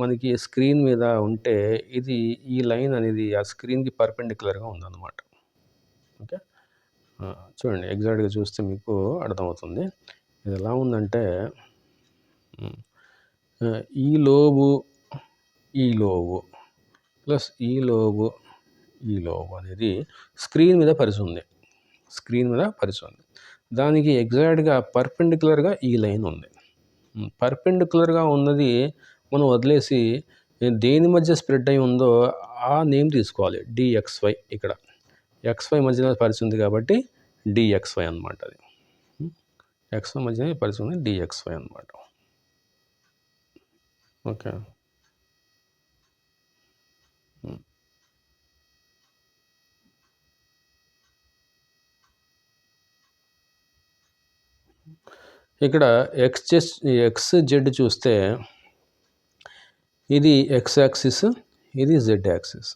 మనకి స్క్రీన్ మీద ఉంటే ఇది ఈ లైన్ అనేది ఆ స్క్రీన్కి పర్పెండిక్యులర్గా ఉందన్నమాట. ఓకే. చూడండి ఎగ్జాక్ట్గా చూస్తే మీకు అర్థమవుతుంది. ఇది ఎలా ఉందంటే ఈ లోబు ప్లస్ ఈ లోబు అనేది స్క్రీన్ మీద పరిచి ఉంది. దానికి ఎగ్జాక్ట్గా పర్పెండిక్యులర్గా ఈ లైన్ ఉంది. పర్పెండిక్యులర్గా ఉన్నది మనం వదిలేసి దేని మధ్య స్ప్రెడ్ అయి ఉందో ఆ నేమ్ తీసుకోవాలి. డిఎక్స్వై. ఇక్కడ ఎక్స్వై మధ్యన పరిచి ఉంది కాబట్టి డిఎక్స్వై అనమాట. అది ఎక్స్వై మధ్యన పరిచి ఉంది, డిఎక్స్వై అనమాట. ఓకే. ఇక్కడ ఎక్స్ జెడ్ చూస్తే ఇది ఎక్స్ యాక్సిస్, ఇది జెడ్ యాక్సిస్.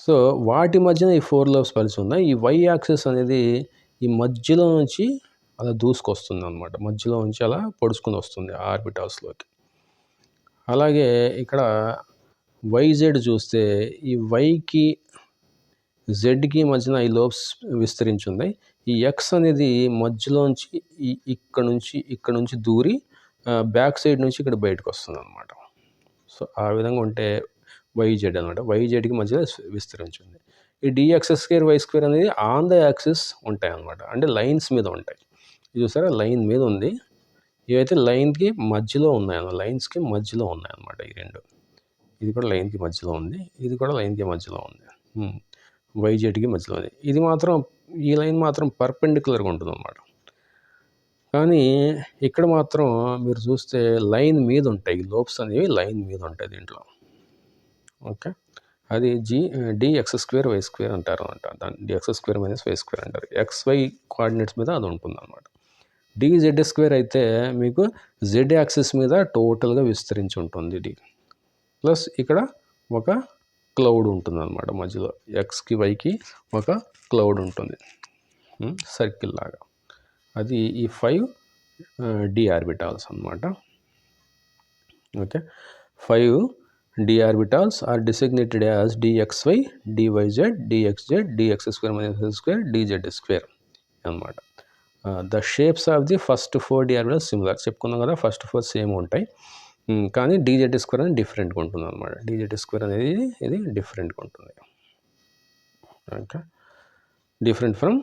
సో వాటి మధ్యన ఈ 4 లోబ్స్ కలిసి ఉన్నాయి. ఈ వై యాక్సిస్ అనేది ఈ మధ్యలో నుంచి అలా దూసుకొస్తుంది అనమాట. మధ్యలో నుంచి అలా పొడుచుకొని వస్తుంది ఆర్బిటాల్స్లోకి. అలాగే ఇక్కడ వైజెడ్ చూస్తే ఈ వైకి జెడ్కి మధ్యన ఈ లోబ్స్ విస్తరించి ఉన్నాయి. ఈ ఎక్స్ అనేది మధ్యలోంచి ఇక్కడ నుంచి దూరి బ్యాక్ సైడ్ నుంచి ఇక్కడ బయటకు వస్తుంది అనమాట. సో ఆ విధంగా ఉంటే వైజెడ్ అనమాట. వైజెడ్కి మధ్యలో విస్తరించింది. ఈ డిఎక్స్2 వై2 అనేది ఆన్ ద యాక్సిస్ ఉంటాయి అనమాట. అంటే లైన్స్ మీద ఉంటాయి. ఇది చూసారా, లైన్ మీద ఉంది. ఇవైతే లైన్కి మధ్యలో ఉన్నాయన్నమాట. లైన్స్కి మధ్యలో ఉన్నాయన్నమాట ఈ రెండు. ఇది కూడా లైన్కి మధ్యలో ఉంది, ఇది కూడా లైన్కి మధ్యలో ఉంది. వైజెడ్కి మధ్యలో ఉంది. ఇది మాత్రం, ఈ లైన్ మాత్రం పర్పెండిక్యులర్గా ఉంటుంది అన్నమాట. కానీ ఇక్కడ మాత్రం మీరు చూస్తే లైన్ మీద ఉంటాయి. లోబ్స్ అనేవి లైన్ మీద ఉంటాయి దీంట్లో. ఓకే, అది డిఎక్స్2 వై2 అంటారు అనమాట. దాన్ని డిఎక్స్2 మైనస్ వై2 అంటారు. XY కోఆర్డినేట్స్ మీద అది ఉంటుంది అనమాట. DZ2 అయితే మీకు జెడ్ యాక్సిస్ మీద టోటల్గా విస్తరించి ఉంటుంది డి. ప్లస్ ఇక్కడ ఒక క్లౌడ్ ఉంటుంది అనమాట మధ్యలో. ఎక్స్కి వైకి ఒక క్లౌడ్ ఉంటుంది సర్కిల్ లాగా. అది ఈ 5 డి ఆర్బిటాల్స్ అనమాట. Okay, 5 D orbitals are designated as DXY, DYZ, DXZ, DX2 minus S2, DZ2 అనమాట. The shapes of the first 4 D orbitals similar. చెప్పుకున్నాం కదా, ఫస్ట్ 4 సేమ్ ఉంటాయి. కానీ DZ2 అనేది డిఫరెంట్గా ఉంటుంది అనమాట. DZ2 అనేది ఇది డిఫరెంట్గా ఉంటుంది. Okay, different from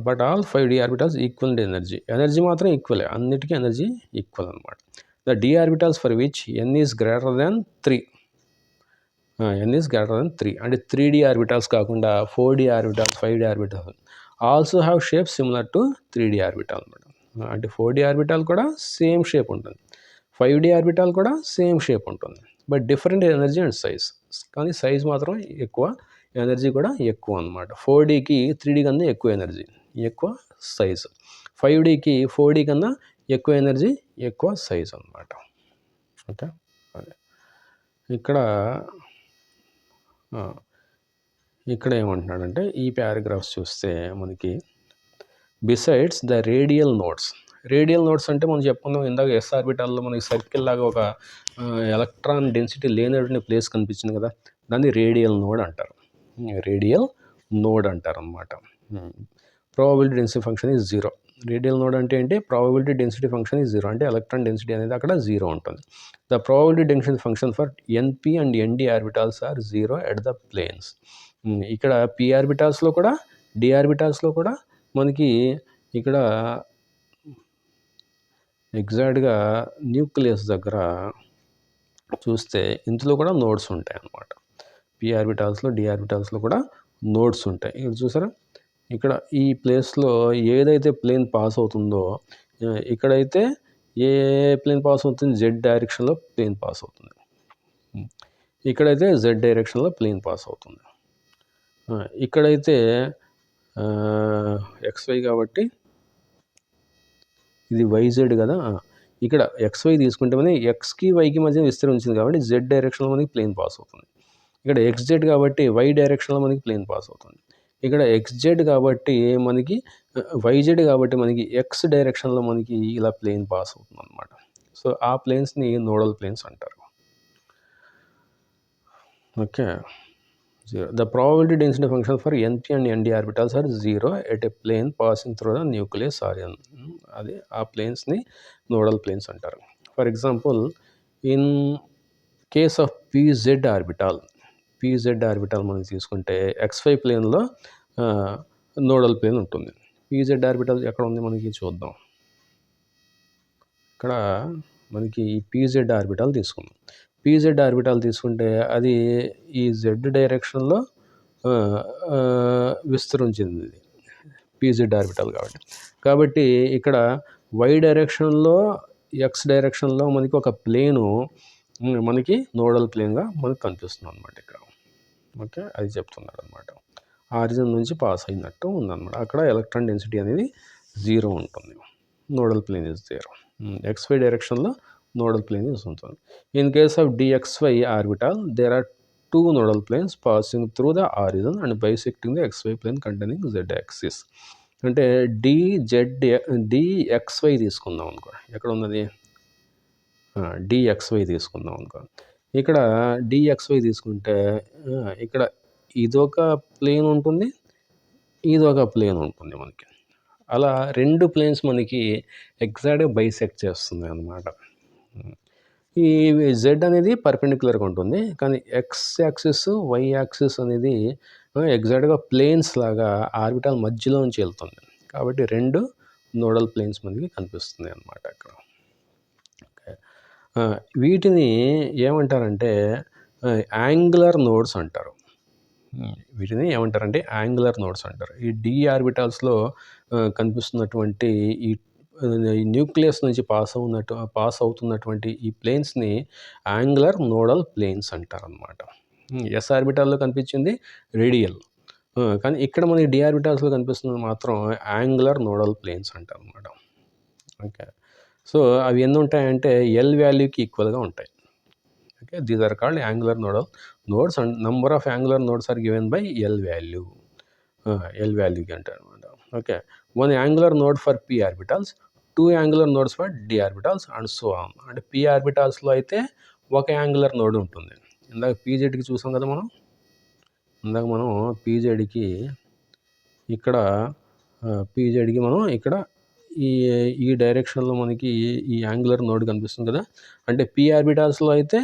but all 5 D orbitals equal in energy. Energy మాత్రం ఈక్వలే, అన్నిటికీ ఎనర్జీ ఈక్వల్ అనమాట. The D orbitals for which n is greater than 3, n is greater than 3 అంటే 3D ఆర్బిటాల్స్ కాకుండా 4D orbitals, 5D orbitals also have shape similar to 3D orbital అనమాట. అంటే 4D orbital కూడా same shape ఉంటుంది, 5D orbital కూడా same shape ఉంటుంది, but different energy and size. కానీ size మాత్రం ఎక్కువ, ఎనర్జీ కూడా ఎక్కువ అనమాట. 4Dకి 3D కన్నా ఎక్కువ ఎనర్జీ, ఎక్కువ సైజ్. 5Dకి 4D కన్నా ఎక్కువ ఎనర్జీ, ఎక్కువ సైజ్ అనమాట. ఓకే, అదే ఇక్కడ ఏమంటున్నాడంటే ఈ పారాగ్రాఫ్స్ చూస్తే మనకి besides the radial nodes. Radial nodes అంటే మనం చెప్పుకున్నాం ఇందాక ఎస్ ఆర్బిటాల్లో మనకి సర్కిల్ లాగా ఒక ఎలక్ట్రాన్ డెన్సిటీ లేనటువంటి ప్లేస్ కనిపించింది కదా, దాన్ని రేడియల్ నోడ్ అంటారు. రేడియల్ నోడ్ అంటారు అన్నమాట. Probability density function is 0. Radial node అంటే ఏంటి? ప్రాబబిలిటీ డెన్సిటీ ఫంక్షన్ ఈజ్ 0 అంటే ఎలక్ట్రాన్ డెన్సిటీ అనేది అక్కడ 0 ఉంటుంది. The probability density function for NP and ND orbitals are 0 at the planes. ఇక్కడ P ఆర్బిటాల్స్లో కూడా, D ఆర్బిటాల్స్లో కూడా మనకి ఇక్కడ ఎగ్జాక్ట్గా న్యూక్లియస్ దగ్గర చూస్తే ఇందులో కూడా నోడ్స్ ఉంటాయి అన్నమాట. P ఆర్బిటాల్స్లో, D ఆర్బిటాల్స్లో కూడా నోడ్స్ ఉంటాయి. ఇక్కడ చూసారా, ఇక్కడ ఈ ప్లేస్లో ఏదైతే ప్లేన్ పాస్ అవుతుందో, ఇక్కడైతే ఏ ప్లేన్ పాస్ అవుతుంది? Z డైరెక్షన్లో ప్లేన్ పాస్ అవుతుంది. ఇక్కడైతే Z డైరెక్షన్లో ప్లేన్ పాస్ అవుతుంది. ఇక్కడైతే XY కాబట్టి ఇది YZ కదా, ఇక్కడ XY తీసుకుంటే మనకి Xకి Yకి మధ్య విస్తరించింది కాబట్టి Z డైరెక్షన్లో మనకి ప్లేన్ పాస్ అవుతుంది. ఇక్కడ XZ కాబట్టి Y డైరెక్షన్లో మనకి ప్లేన్ పాస్ అవుతుంది. ఇక్కడ XZ కాబట్టి మనకి YZ కాబట్టి మనకి X డైరెక్షన్లో మనకి ఇలా ప్లేన్ పాస్ అవుతుంది అనమాట. సో ఆ ప్లేన్స్ని నోడల్ ప్లేన్స్ అంటారు. Okay, 0. The probability density function for NP and ND orbitals are 0 at a plane passing through the nucleus or అది ఆ ప్లేన్స్ని నోడల్ ప్లేన్స్ అంటారు. For example, in case of PZ orbital, pz orbital మనం తీసుకుంటే XY ప్లేన్లో nodal plane ఉంటుంది. Pz orbital ఎక్కడ ఉంది మనకి చూద్దాం. ఇక్కడ మనకి ఈ పీజెడ్ ఆర్బిటాల్ తీసుకుందాం. పీజెడ్ ఆర్బిటాల్ తీసుకుంటే అది ఈ Z డైరెక్షన్లో విస్తరించింది పీజెడ్ ఆర్బిటాల్ కాబట్టి ఇక్కడ Y డైరెక్షన్లో X డైరెక్షన్లో మనకి ఒక ప్లేను మనకి నోడల్ ప్లేన్గా మనకు కనిపిస్తుంది అనమాట ఇక్కడ. ఓకే, అది చెప్తున్నారు అనమాట. ఆరిజిన్ నుంచి పాస్ అయినట్టు ఉందన్నమాట. అక్కడ ఎలక్ట్రాన్ డెన్సిటీ అనేది 0 ఉంటుంది. Nodal plane is 0. XY డైరెక్షన్లో నోడల్ ప్లేన్ ఇస్ ఉంటుంది. In case of DXY orbital there are 2 nodal planes passing through the origin and bisecting the XY plane containing Z axis. అంటే DXY తీసుకుందాం అనుకో. ఎక్కడ ఉన్నది? DXY తీసుకుందాం అనుకో. ఇక్కడ DXY తీసుకుంటే ఇక్కడ ఇదొక ప్లేన్ ఉంటుంది, ఇదొక ప్లేన్ ఉంటుంది మనకి. అలా 2 ప్లేన్స్ మనకి ఎగ్జాక్ట్గా బైసెక్ట్ చేస్తుంది అన్నమాట. ఈ Z అనేది పర్పెండిక్యులర్గా ఉంటుంది, కానీ X యాక్సిస్ Y యాక్సిస్ అనేది ఎగ్జాక్ట్గా ప్లేన్స్ లాగా ఆర్బిటాల్ మధ్యలోంచి వెళ్తుంది. కాబట్టి 2 నోడల్ ప్లేన్స్ మనకి కనిపిస్తుంది అన్నమాట అక్కడ. వీటిని ఏమంటారంటే యాంగులర్ నోడ్స్ అంటారు. వీటిని ఏమంటారంటే యాంగులర్ నోడ్స్ అంటారు. ఈ D ఆర్బిటాల్స్లో కనిపిస్తున్నటువంటి ఈ న్యూక్లియస్ నుంచి పాస్ అవుతున్నటువంటి ఈ ప్లేన్స్ని యాంగులర్ నోడల్ ప్లేన్స్ అంటారు అనమాట. S ఆర్బిటాల్లో కనిపించింది రేడియల్, కానీ ఇక్కడ మనకి D ఆర్బిటాల్స్లో కనిపిస్తుంది మాత్రం యాంగులర్ నోడల్ ప్లేన్స్ అంటారు అనమాట. ఓకే, సో అవి ఎన్ని ఉంటాయంటే L వాల్యూకి ఈక్వల్గా ఉంటాయి. Okay, these are called angular nodal nodes and number of angular nodes are given by L వాల్యూకి అంటారు అనమాట. Okay, 1 angular node for P orbitals, 2 angular nodes for D orbitals and so on. అంటే P ఆర్బిటాల్స్లో అయితే ఒక angular node ఉంటుంది. ఇందాక PZకి చూసాం కదా మనం. PZకి ఇక్కడ మనం ఇక్కడ ఈ డైరెక్షన్లో మనకి ఈ యాంగులర్ నోడ్ కనిపిస్తుంది కదా. అంటే P ఆర్బిటాల్స్లో అయితే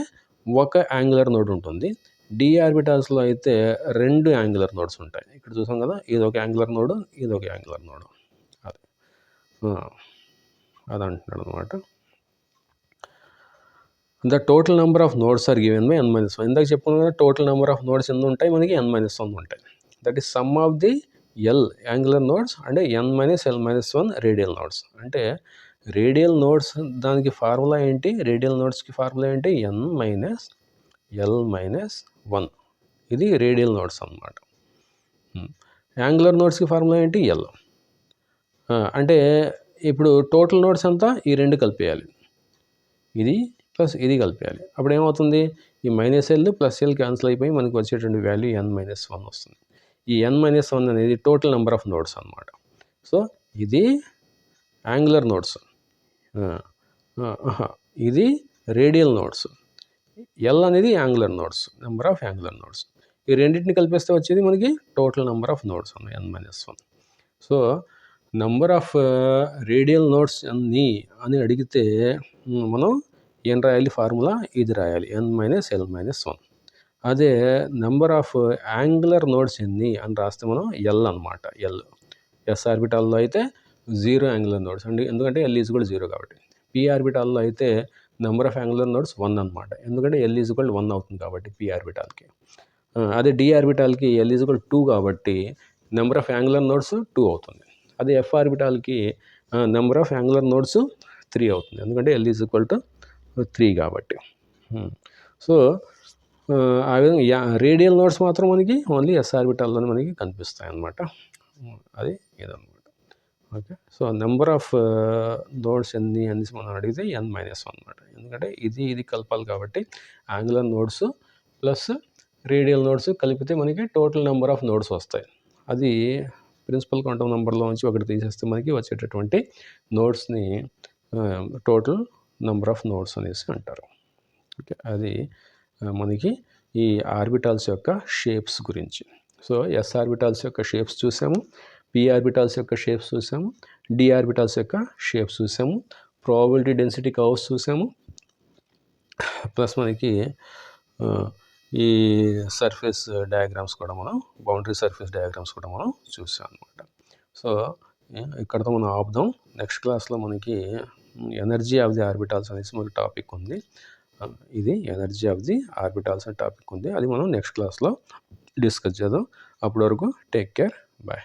ఒక యాంగులర్ నోడ్ ఉంటుంది, D ఆర్బిటాల్స్లో అయితే 2 యాంగులర్ నోడ్స్ ఉంటాయి. ఇక్కడ చూసాం కదా, ఇది ఒక యాంగులర్ నోడ్, ఇది ఒక యాంగులర్ నోడ్. అది అంటున్నాడు అనమాట. The total number of nodes are given by n-1. ఇందాక చెప్పుకున్నాం కదా, టోటల్ నెంబర్ ఆఫ్ నోడ్స్ ఎన్ని ఉంటాయి మనకి? n-1 ఉంటాయి. That is some of the L angular nodes అంటే n-L-1 రేడియల్ నోడ్స్. అంటే రేడియల్ నోడ్స్ దానికి ఫార్ములా ఏంటి? రేడియల్ నోడ్స్కి ఫార్ములా ఏంటి? n-L-1. ఇది రేడియల్ నోడ్స్ అన్నమాట. యాంగులర్ నోడ్స్కి ఫార్ములా ఏంటి? L. అంటే ఇప్పుడు టోటల్ నోడ్స్ అంతా ఈ 2 కలిపేయాలి, ఇది ప్లస్ ఇది కలిపేయాలి. అప్పుడు ఏమవుతుంది? ఈ -L ప్లస్ L క్యాన్సిల్ అయిపోయి మనకు వచ్చేటువంటి వాల్యూ n-1 వస్తుంది. ఈ n-1 అనేది టోటల్ నెంబర్ ఆఫ్ నోడ్స్ అన్నమాట. సో ఇది యాంగులర్ నోడ్స్, ఇది రేడియల్ నోడ్స్, L అనేది angular nodes, number of angular nodes. ఈ రెండింటిని కలిపేస్తే వచ్చేది మనకి టోటల్ నెంబర్ ఆఫ్ నోడ్స్ ఉన్నాయి n-1. So number of radial nodes అని అడిగితే మనం ఏం రాయాలి? ఫార్ములా ఇది రాయాలి, n-L-1. అదే నెంబర్ ఆఫ్ యాంగులర్ నోడ్స్ ఎన్ని అని రాస్తే మనం L అనమాట. S ఆర్బిటాల్లో అయితే 0 యాంగులర్ నోడ్స్ అండి, ఎందుకంటే L ఈజ్ ఈక్వల్ 0 కాబట్టి. P ఆర్బిటాల్లో అయితే నెంబర్ ఆఫ్ యాంగులర్ నోడ్స్ 1 అనమాట, ఎందుకంటే L ఈజ్ ఈక్వల్ 1 అవుతుంది కాబట్టి P ఆర్బిటాల్కి. అదే D ఆర్బిటాల్కి L ఈజ్ ఈక్వల్ 2 కాబట్టి నెంబర్ ఆఫ్ యాంగులర్ నోడ్స్ 2 అవుతుంది. అదే F ఆర్బిటాల్కి నెంబర్ ఆఫ్ యాంగులర్ నోడ్స్ 3 అవుతుంది, ఎందుకంటే L ఈజ్ ఈక్వల్ టు 3 కాబట్టి. సో ఆ విధంగా రేడియల్ నోడ్స్ మాత్రం మనకి ఓన్లీ S ఆర్బిటాల్లోనే మనకి కనిపిస్తాయి అన్నమాట. అది ఇదన్నమాట. Okay, so number of nodes ఎన్ని అనేసి మనం అడిగితే n-1 అనమాట, ఎందుకంటే ఇది కలపాలి కాబట్టి angular nodes plus radial nodes కలిపితే మనకి టోటల్ నెంబర్ ఆఫ్ నోడ్స్ వస్తాయి. అది ప్రిన్సిపల్ క్వాంటమ్ నెంబర్లో నుంచి ఒకటి తీసేస్తే మనకి వచ్చేటటువంటి నోడ్స్ని టోటల్ నెంబర్ ఆఫ్ నోడ్స్ అనేసి అంటారు. ఓకే, అది మనకి ఈ ఆర్బిటాల్స్ యొక్క షేప్స్ గురించి. సో S ఆర్బిటాల్స్ యొక్క షేప్స్ చూసాము, P ఆర్బిటాల్స్ యొక్క షేప్స్ చూసాము, D ఆర్బిటాల్స్ యొక్క షేప్స్ చూసాము, ప్రాబబిలిటీ డెన్సిటీ కర్వ్స్ చూసాము, ప్లస్ మనకి ఈ సర్ఫేస్ డయాగ్రామ్స్ కూడా మనం బౌండరీ సర్ఫేస్ డయాగ్రామ్స్ కూడా మనం చూసాం అనమాట. సో ఇక్కడతో మనం ఆపుదాం. నెక్స్ట్ క్లాస్లో మనకి ఎనర్జీ ఆఫ్ ది ఆర్బిటాల్స్ అనేసి మనకి టాపిక్ ఉంది. ఇది ఎనర్జీ ఆఫ్ ది ఆర్బిటాల్స్ అనే టాపిక్ ఉంది. అది మనం నెక్స్ట్ క్లాస్లో డిస్కస్ చేద్దాం. అప్పటి వరకు టేక్ కేర్, బాయ్.